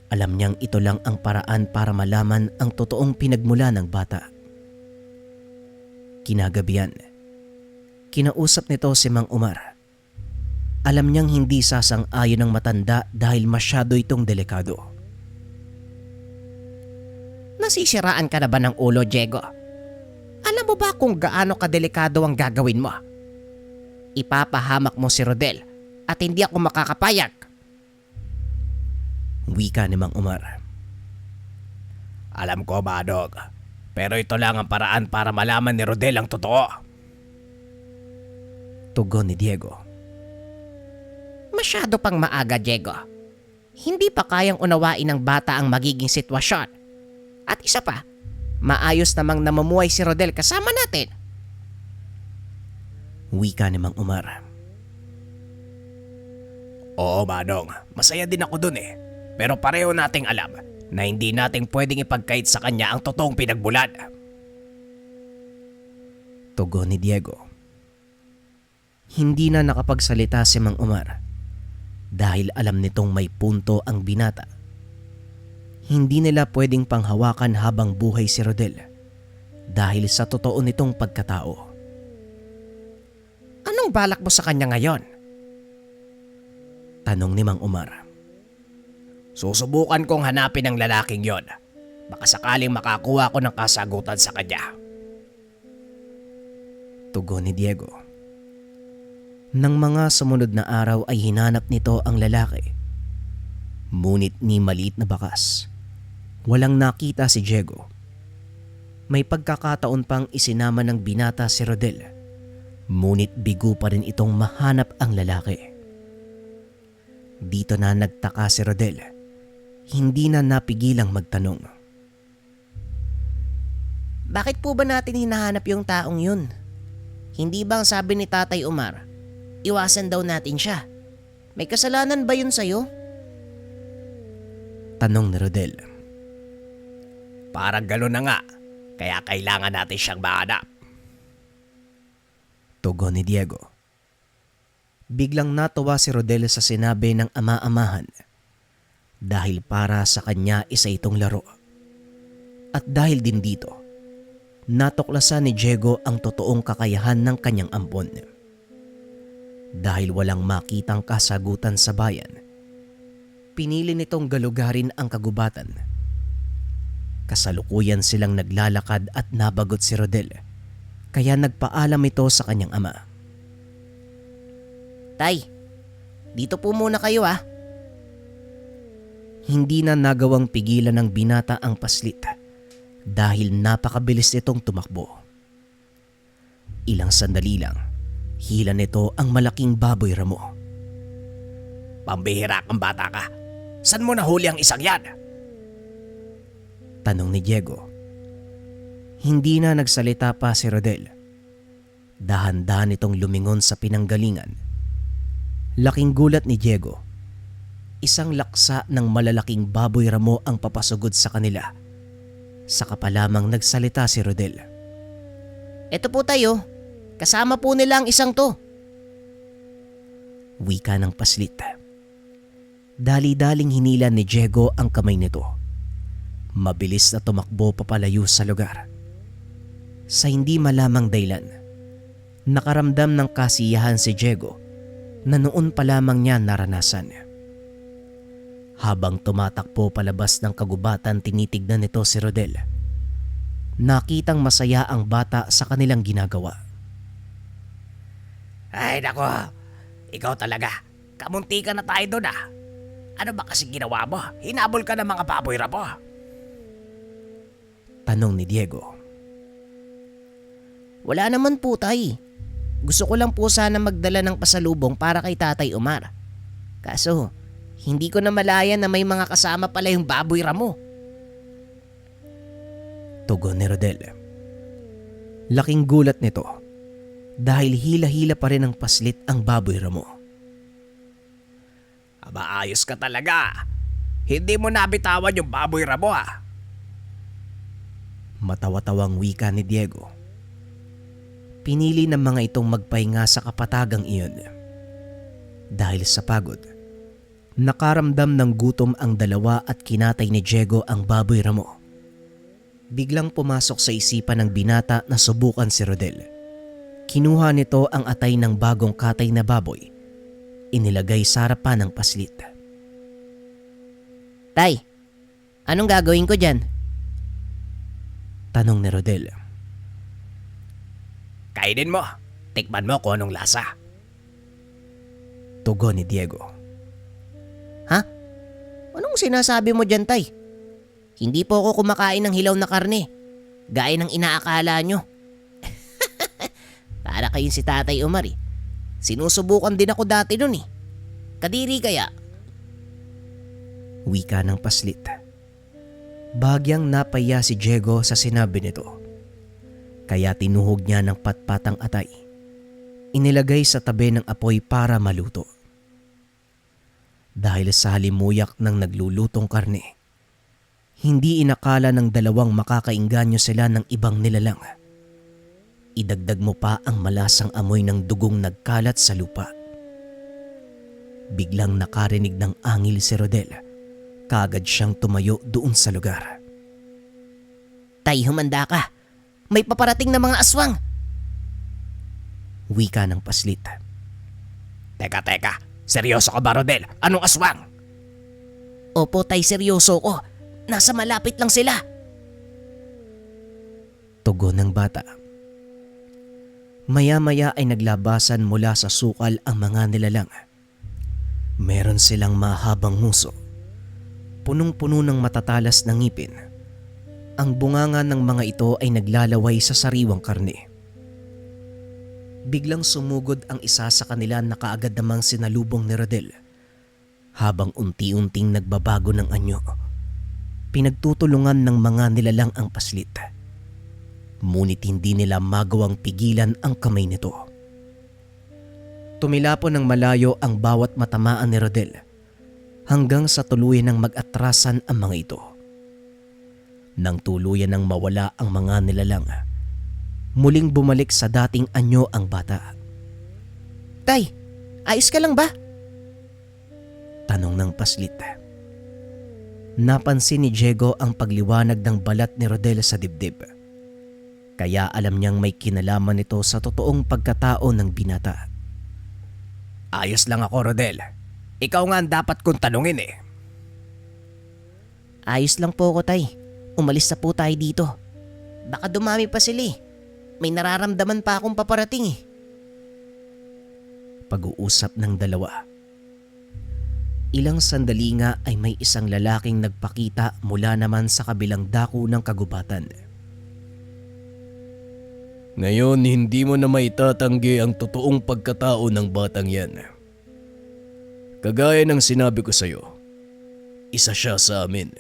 Alam niyang ito lang ang paraan para malaman ang totoong pinagmula ng bata. Kinagabihan, kinausap nito si Mang Umar. Alam niyang hindi sasang-ayon ng matanda dahil masyado itong delikado. Nasisiraan ka na ba ng ulo, Diego? Alam mo ba kung gaano kadelikado ang gagawin mo? Ipapahamak mo si Rodel at hindi ako makakapayag. Wika ni Mang Umar. Alam ko, Manong. Pero ito lang ang paraan para malaman ni Rodel ang totoo. Tugon ni Diego. Masyado pang maaga, Diego. Hindi pa kayang unawain ng bata ang magiging sitwasyon. At isa pa, maayos namang namumuhay si Rodel kasama natin. Wika ni Mang Umar. Oo, Manong. Masaya din ako dun eh. Pero pareho nating alam na hindi nating pwedeng ipagkait sa kanya ang totoong pinagmulan. Tugon ni Diego. Hindi na nakapagsalita si Mang Omar dahil alam nitong may punto ang binata. Hindi nila pwedeng panghawakan habang buhay si Rodel dahil sa totoo nitong pagkatao. Anong balak mo sa kanya ngayon? Tanong ni Mang Omar. Susubukan kong hanapin ang lalaking yon. Baka sakaling makakuha ko ng kasagutan sa kanya. Tugon ni Diego. Nang mga sumunod na araw ay hinanap nito ang lalaki. Ngunit ni maliit na bakas. Walang nakita si Diego. May pagkakataon pang isinama ng binata si Rodel. Ngunit bigo pa rin itong mahanap ang lalaki. Dito na nagtaka si Rodel. Hindi na napigilang magtanong. Bakit po ba natin hinahanap yung taong yun? Hindi bang sabi ni Tatay Omar, iwasan daw natin siya? May kasalanan ba yun sa'yo? Tanong ni Rodel. Parang gano'n na nga. Kaya kailangan natin siyang mahanap. Tugon ni Diego. Biglang natuwa si Rodel sa sinabi ng ama-amahan dahil para sa kanya isa itong laro. At dahil din dito, natuklasan ni Diego ang totoong kakayahan ng kanyang ampon. Dahil walang makitang kasagutan sa bayan, pinili nitong galugarin ang kagubatan. Kasalukuyan silang naglalakad at nabagot si Rodel, kaya nagpaalam ito sa kanyang ama. Tay, dito po muna kayo ah. Hindi na nagawang pigilan ng binata ang paslit dahil napakabilis nitong tumakbo. Ilang sandali lang, hila nito ang malaking baboy ramo. Pambihira kang bata ka. Saan mo nahuli ang isang yan? Tanong ni Diego. Hindi na nagsalita pa si Rodel. Dahan-dahan itong lumingon sa pinanggalingan. Laking gulat ni Diego. Isang laksa ng malalaking baboy ramo ang papasugod sa kanila. Saka pa lamang nagsalita si Rodel. Eto po tayo, kasama po nila ang isang to. Wika ng paslit. Dali-daling hinila ni Diego ang kamay nito. Mabilis na tumakbo papalayo sa lugar. Sa hindi malamang dahilan, nakaramdam ng kasiyahan si Diego na noon pa lamang niya naranasan. Habang tumatakbo palabas ng kagubatan, tinitignan nito si Rodel. Nakitang masaya ang bata sa kanilang ginagawa. Ay nako, ikaw talaga. Kamunti ka na tayo doon ah. Ano ba kasi ginawa mo? Hinabol ka ng mga baboy rabo. Tanong ni Diego. Wala naman po tay. Gusto ko lang po sana magdala ng pasalubong para kay Tatay Omar. Kaso, hindi ko na malayan na may mga kasama pala yung baboy ramo. Tugon ni Rodel. Laking gulat nito dahil hila-hila pa rin ang paslit ang baboy ramo. Aba ayos ka talaga. Hindi mo nabitawan yung baboy ramo ah. Matawa-tawang wika ni Diego. Pinili ng mga itong magpahinga sa kapatagang iyon. Dahil sa pagod, nakaramdam ng gutom ang dalawa at kinatay ni Diego ang baboy ramo. Biglang pumasok sa isipan ng binata na subukan si Rodel. Kinuha nito ang atay ng bagong katay na baboy. Inilagay sa harapan ng paslit. Tay, anong gagawin ko dyan? Tanong ni Rodel. Kainin mo. Tikman mo kung anong lasa. Tugon ni Diego. Ha? Anong sinasabi mo dyan, tay? Hindi po ako kumakain ng hilaw na karne. Gaya ng inaakala nyo. Para kayong si Tatay Omar eh. Sinusubukan din ako dati nun eh. Kadiri kaya? Wika ng paslit. Bagyang napaya si Diego sa sinabi nito. Kaya tinuhog niya ng patpatang atay. Inilagay sa tabi ng apoy para maluto. Dahil sa halimuyak ng naglulutong karne, hindi inakala ng dalawang makakainganyo sila ng ibang nilalang. idagdag mo pa ang malasang amoy ng dugong nagkalat sa lupa. Biglang nakarinig ng angil si Rodel. Kaagad siyang tumayo doon sa lugar. Tay, humanda ka. May paparating na mga aswang. Wika ng paslit. Teka. Seryoso ka ba, Rodel? Anong aswang? Opo, tay, seryoso ko. Nasa malapit lang sila. Tugon ng bata. Maya-maya ay naglabasan mula sa sukal ang mga nilalang. Meron silang mahabang nguso. Punong-puno ng matatalas na ngipin. Ang bunganga ng mga ito ay naglalaway sa sariwang karne. Biglang sumugod ang isa sa kanila na kaagad namang sinalubong ni Rodel. Habang unti-unting nagbabago ng anyo, pinagtutulungan ng mga nilalang ang paslit. Ngunit hindi nila magawang pigilan ang kamay nito. Tumilapon ng malayo ang bawat matamaan ni Rodel hanggang sa tuluyan ng mag-atrasan ang mga ito. Nang tuluyan ng mawala ang mga nilalang, muling bumalik sa dating anyo ang bata. Tay, ayos ka lang ba? Tanong ng paslit. Napansin ni Diego ang pagliwanag ng balat ni Rodel sa dibdib. Kaya alam niyang may kinalaman nito sa totoong pagkatao ng binata. Ayos lang ako, Rodel. Ikaw nga ang dapat kong tanungin eh. Ayos lang po ko, tay. Umalis na po tayo dito. Baka dumami pa sila eh. May nararamdaman pa akong paparating eh. Pag-uusap ng dalawa. Ilang sandali nga ay may isang lalaking nagpakita mula naman sa kabilang dako ng kagubatan. Ngayon, hindi mo na maitatanggi ang totoong pagkatao ng batang yan. Kagaya ng sinabi ko sa'yo, isa siya sa amin.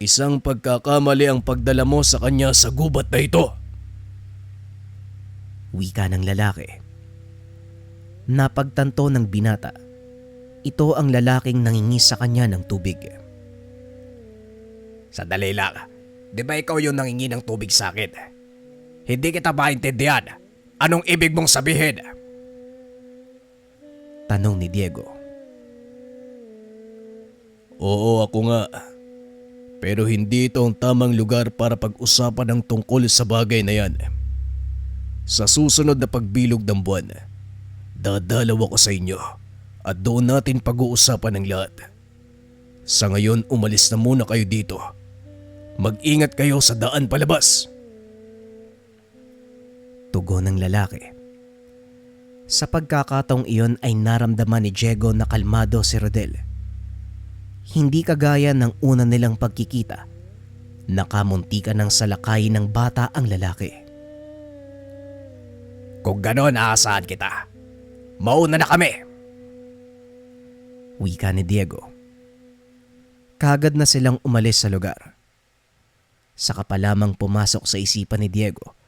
Isang pagkakamali ang pagdala mo sa kanya sa gubat na ito. Wika ng lalaki. Napagtanto ng binata. Ito ang lalaking nangingi sa kanya ng tubig. Sandali lang. Di ba ikaw yung nangingi ng tubig sa akin? Hindi kita maintindihan. Anong ibig mong sabihin? Tanong ni Diego. Oo, ako nga. Pero hindi ito ang tamang lugar para pag-usapan ng tungkol sa bagay na yan. Sa susunod na pagbilog ng buwan, dadalaw ako sa inyo at doon natin pag-uusapan ang lahat. Sa ngayon, umalis na muna kayo dito. Mag-ingat kayo sa daan palabas. Tugon ng lalaki. Sa pagkakataong iyon ay naramdaman ni Diego na kalmado si Rodel. Hindi kagaya ng una nilang pagkikita. Nakamuntikan ng salakay ng bata ang lalaki. Kung ganon, aasahan kita. Mauna na kami. Wika ni Diego. Kagad na silang umalis sa lugar. Saka pa lamang pumasok sa isipan ni Diego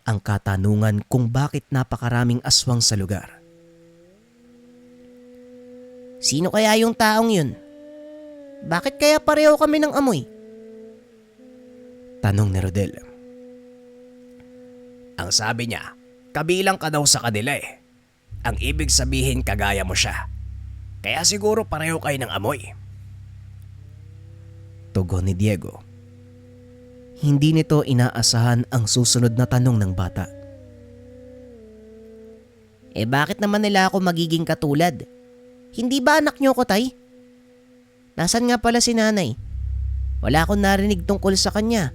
ang katanungan kung bakit napakaraming aswang sa lugar. Sino kaya yung taong yun? Bakit kaya pareho kami ng amoy? Tanong ni Rodel. Ang sabi niya, kabilang ka daw sa kanila eh. Ang ibig sabihin kagaya mo siya. Kaya siguro pareho kayo ng amoy. Tugon ni Diego. Hindi nito inaasahan ang susunod na tanong ng bata. Bakit naman nila ako magiging katulad? Hindi ba anak niyo ko, tay? Nasaan nga pala si nanay? Wala akong narinig tungkol sa kanya.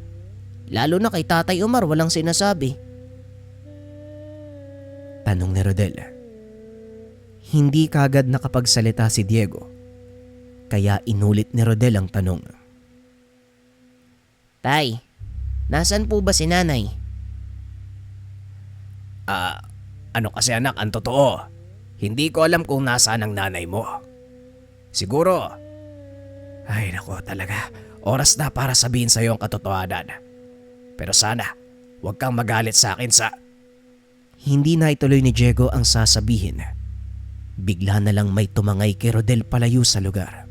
Lalo na kay Tatay Omar walang sinasabi. Tanong ni Rodel. Hindi kagad nakapagsalita si Diego. Kaya inulit ni Rodel ang tanong. Tay, nasaan po ba si nanay? Ano kasi anak, ang totoo. Hindi ko alam kung nasaan ang nanay mo. Siguro. Ay nako talaga. Oras na para sabihin sa'yo ang katotohanan. Pero sana, huwag kang magalit sa akin sa... Hindi na ituloy ni Diego ang sasabihin. Bigla na lang may tumangay kay Rodel palayo sa lugar.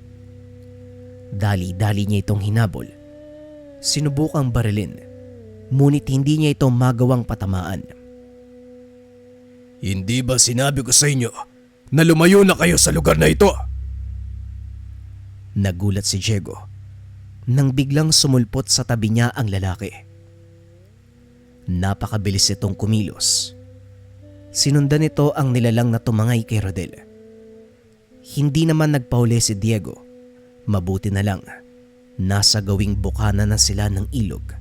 Dali-dali niya itong hinabol. Sinubukang barilin. ngunit hindi niya ito magawang patamaan. Hindi ba sinabi ko sa inyo na lumayo na kayo sa lugar na ito? Nagulat si Diego nang biglang sumulpot sa tabi niya ang lalaki. Napakabilis itong kumilos. Sinundan nito ang nilalang na tumangay kay Rodel. Hindi naman nagpahuli si Diego. Mabuti na lang, nasa gawing bukana na sila ng ilog,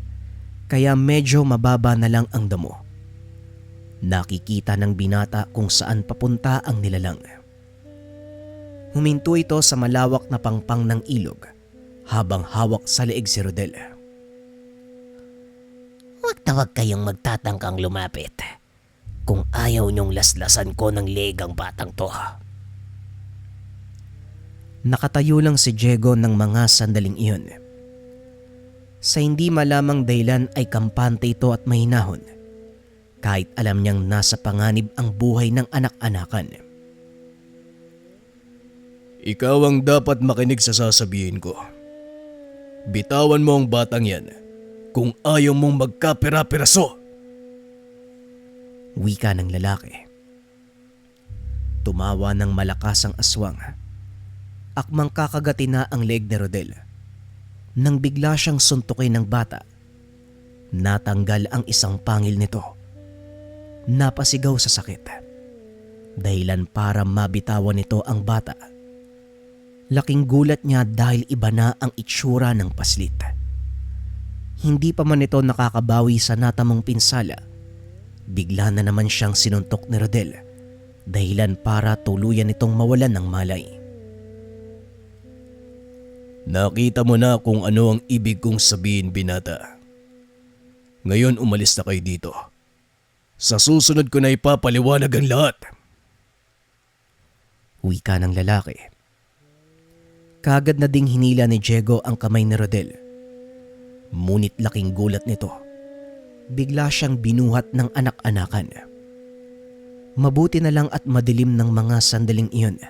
kaya medyo mababa na lang ang damo. Nakikita ng binata kung saan papunta ang nilalang. Huminto ito sa malawak na pangpang ng ilog habang hawak sa leeg si Rodel. Huwag na huwag kayong magtatangkang lumapit kung ayaw niyong laslasan ko ng leeg ang batang to. Nakatayo lang si Diego ng mga sandaling iyon. Sa hindi malamang dahilan ay kampante ito at mahinahon, kahit alam niyang nasa panganib ang buhay ng anak-anakan. Ikaw ang dapat makinig sa sasabihin ko. Bitawan mo ang batang yan kung ayaw mong magkapira-piraso. Wika ng lalaki. Tumawa ng malakas ang aswang. Akmang kakagati na ang leg ni Rodel. Nang bigla siyang suntukin ng bata, natanggal ang isang pangil nito. Napasigaw sa sakit. Dahilan para mabitawan nito ang bata. Laking gulat niya dahil iba na ang itsura ng paslit. Hindi pa man ito nakakabawi sa natamong pinsala, bigla na naman siyang sinuntok ni Rodel, dahilan para tuluyan itong mawalan ng malay. Nakita mo na kung ano ang ibig kong sabihin, binata. Ngayon umalis na kayo dito. Sa susunod ko na ipapaliwanag ang lahat. Wika ng lalaki. Kagad na ding hinila ni Diego ang kamay ni Rodel. Ngunit laking gulat nito. Bigla siyang binuhat ng anak-anakan. Mabuti na lang at madilim ng mga sandaling iyon,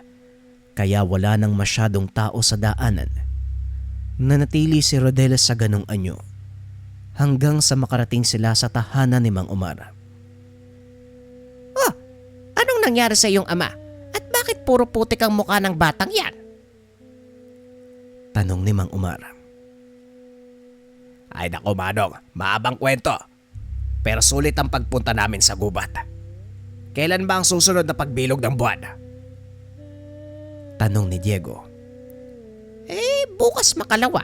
kaya wala nang masyadong tao sa daanan. Nanatili si Rodel sa ganong anyo hanggang sa makarating sila sa tahanan ni Mang Omar. Oh, anong nangyari sa iyong ama? At bakit puro putik ang mukha ng batang yan? Tanong ni Mang Omar. Ay nako Manong, maabang kwento. Pero sulit ang pagpunta namin sa gubat. Kailan ba ang susunod na pagbilog ng buwan? Tanong ni Diego. Bukas makalawa.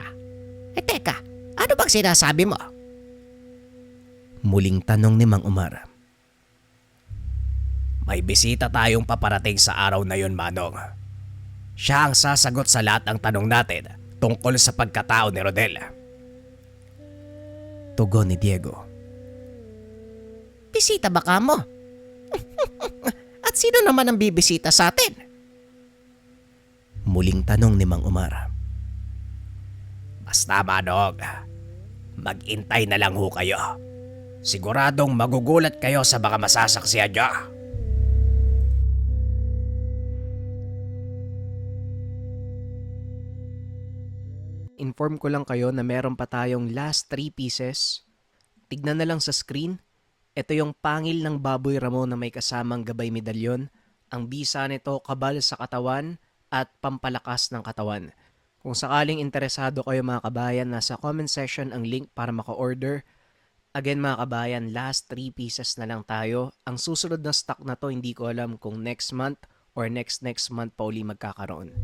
Teka, ano bang sinasabi mo? Muling tanong ni Mang Omar. May bisita tayong paparating sa araw na yon, Manong. Siya ang sasagot sa lahat ng tanong natin tungkol sa pagkatao ni Rodel. Tugon ni Diego. Bisita ba ka mo? At sino naman ang bibisita sa atin? Muling tanong ni Mang Omar. Basta Manong, mag-intay na lang ho kayo. Siguradong magugulat kayo sa mga masasaksihan niyo. Inform ko lang kayo na meron pa tayong last 3 pieces. Tignan na lang sa screen. Ito yung pangil ng baboy ramo na may kasamang gabay medalyon. Ang bisa nito kabal sa katawan at pampalakas ng katawan. Kung sakaling interesado kayo mga kabayan, nasa comment section ang link para maka-order. Again mga kabayan, last 3 pieces na lang tayo. Ang susunod na stock na to hindi ko alam kung next month or next month pa uli magkakaroon.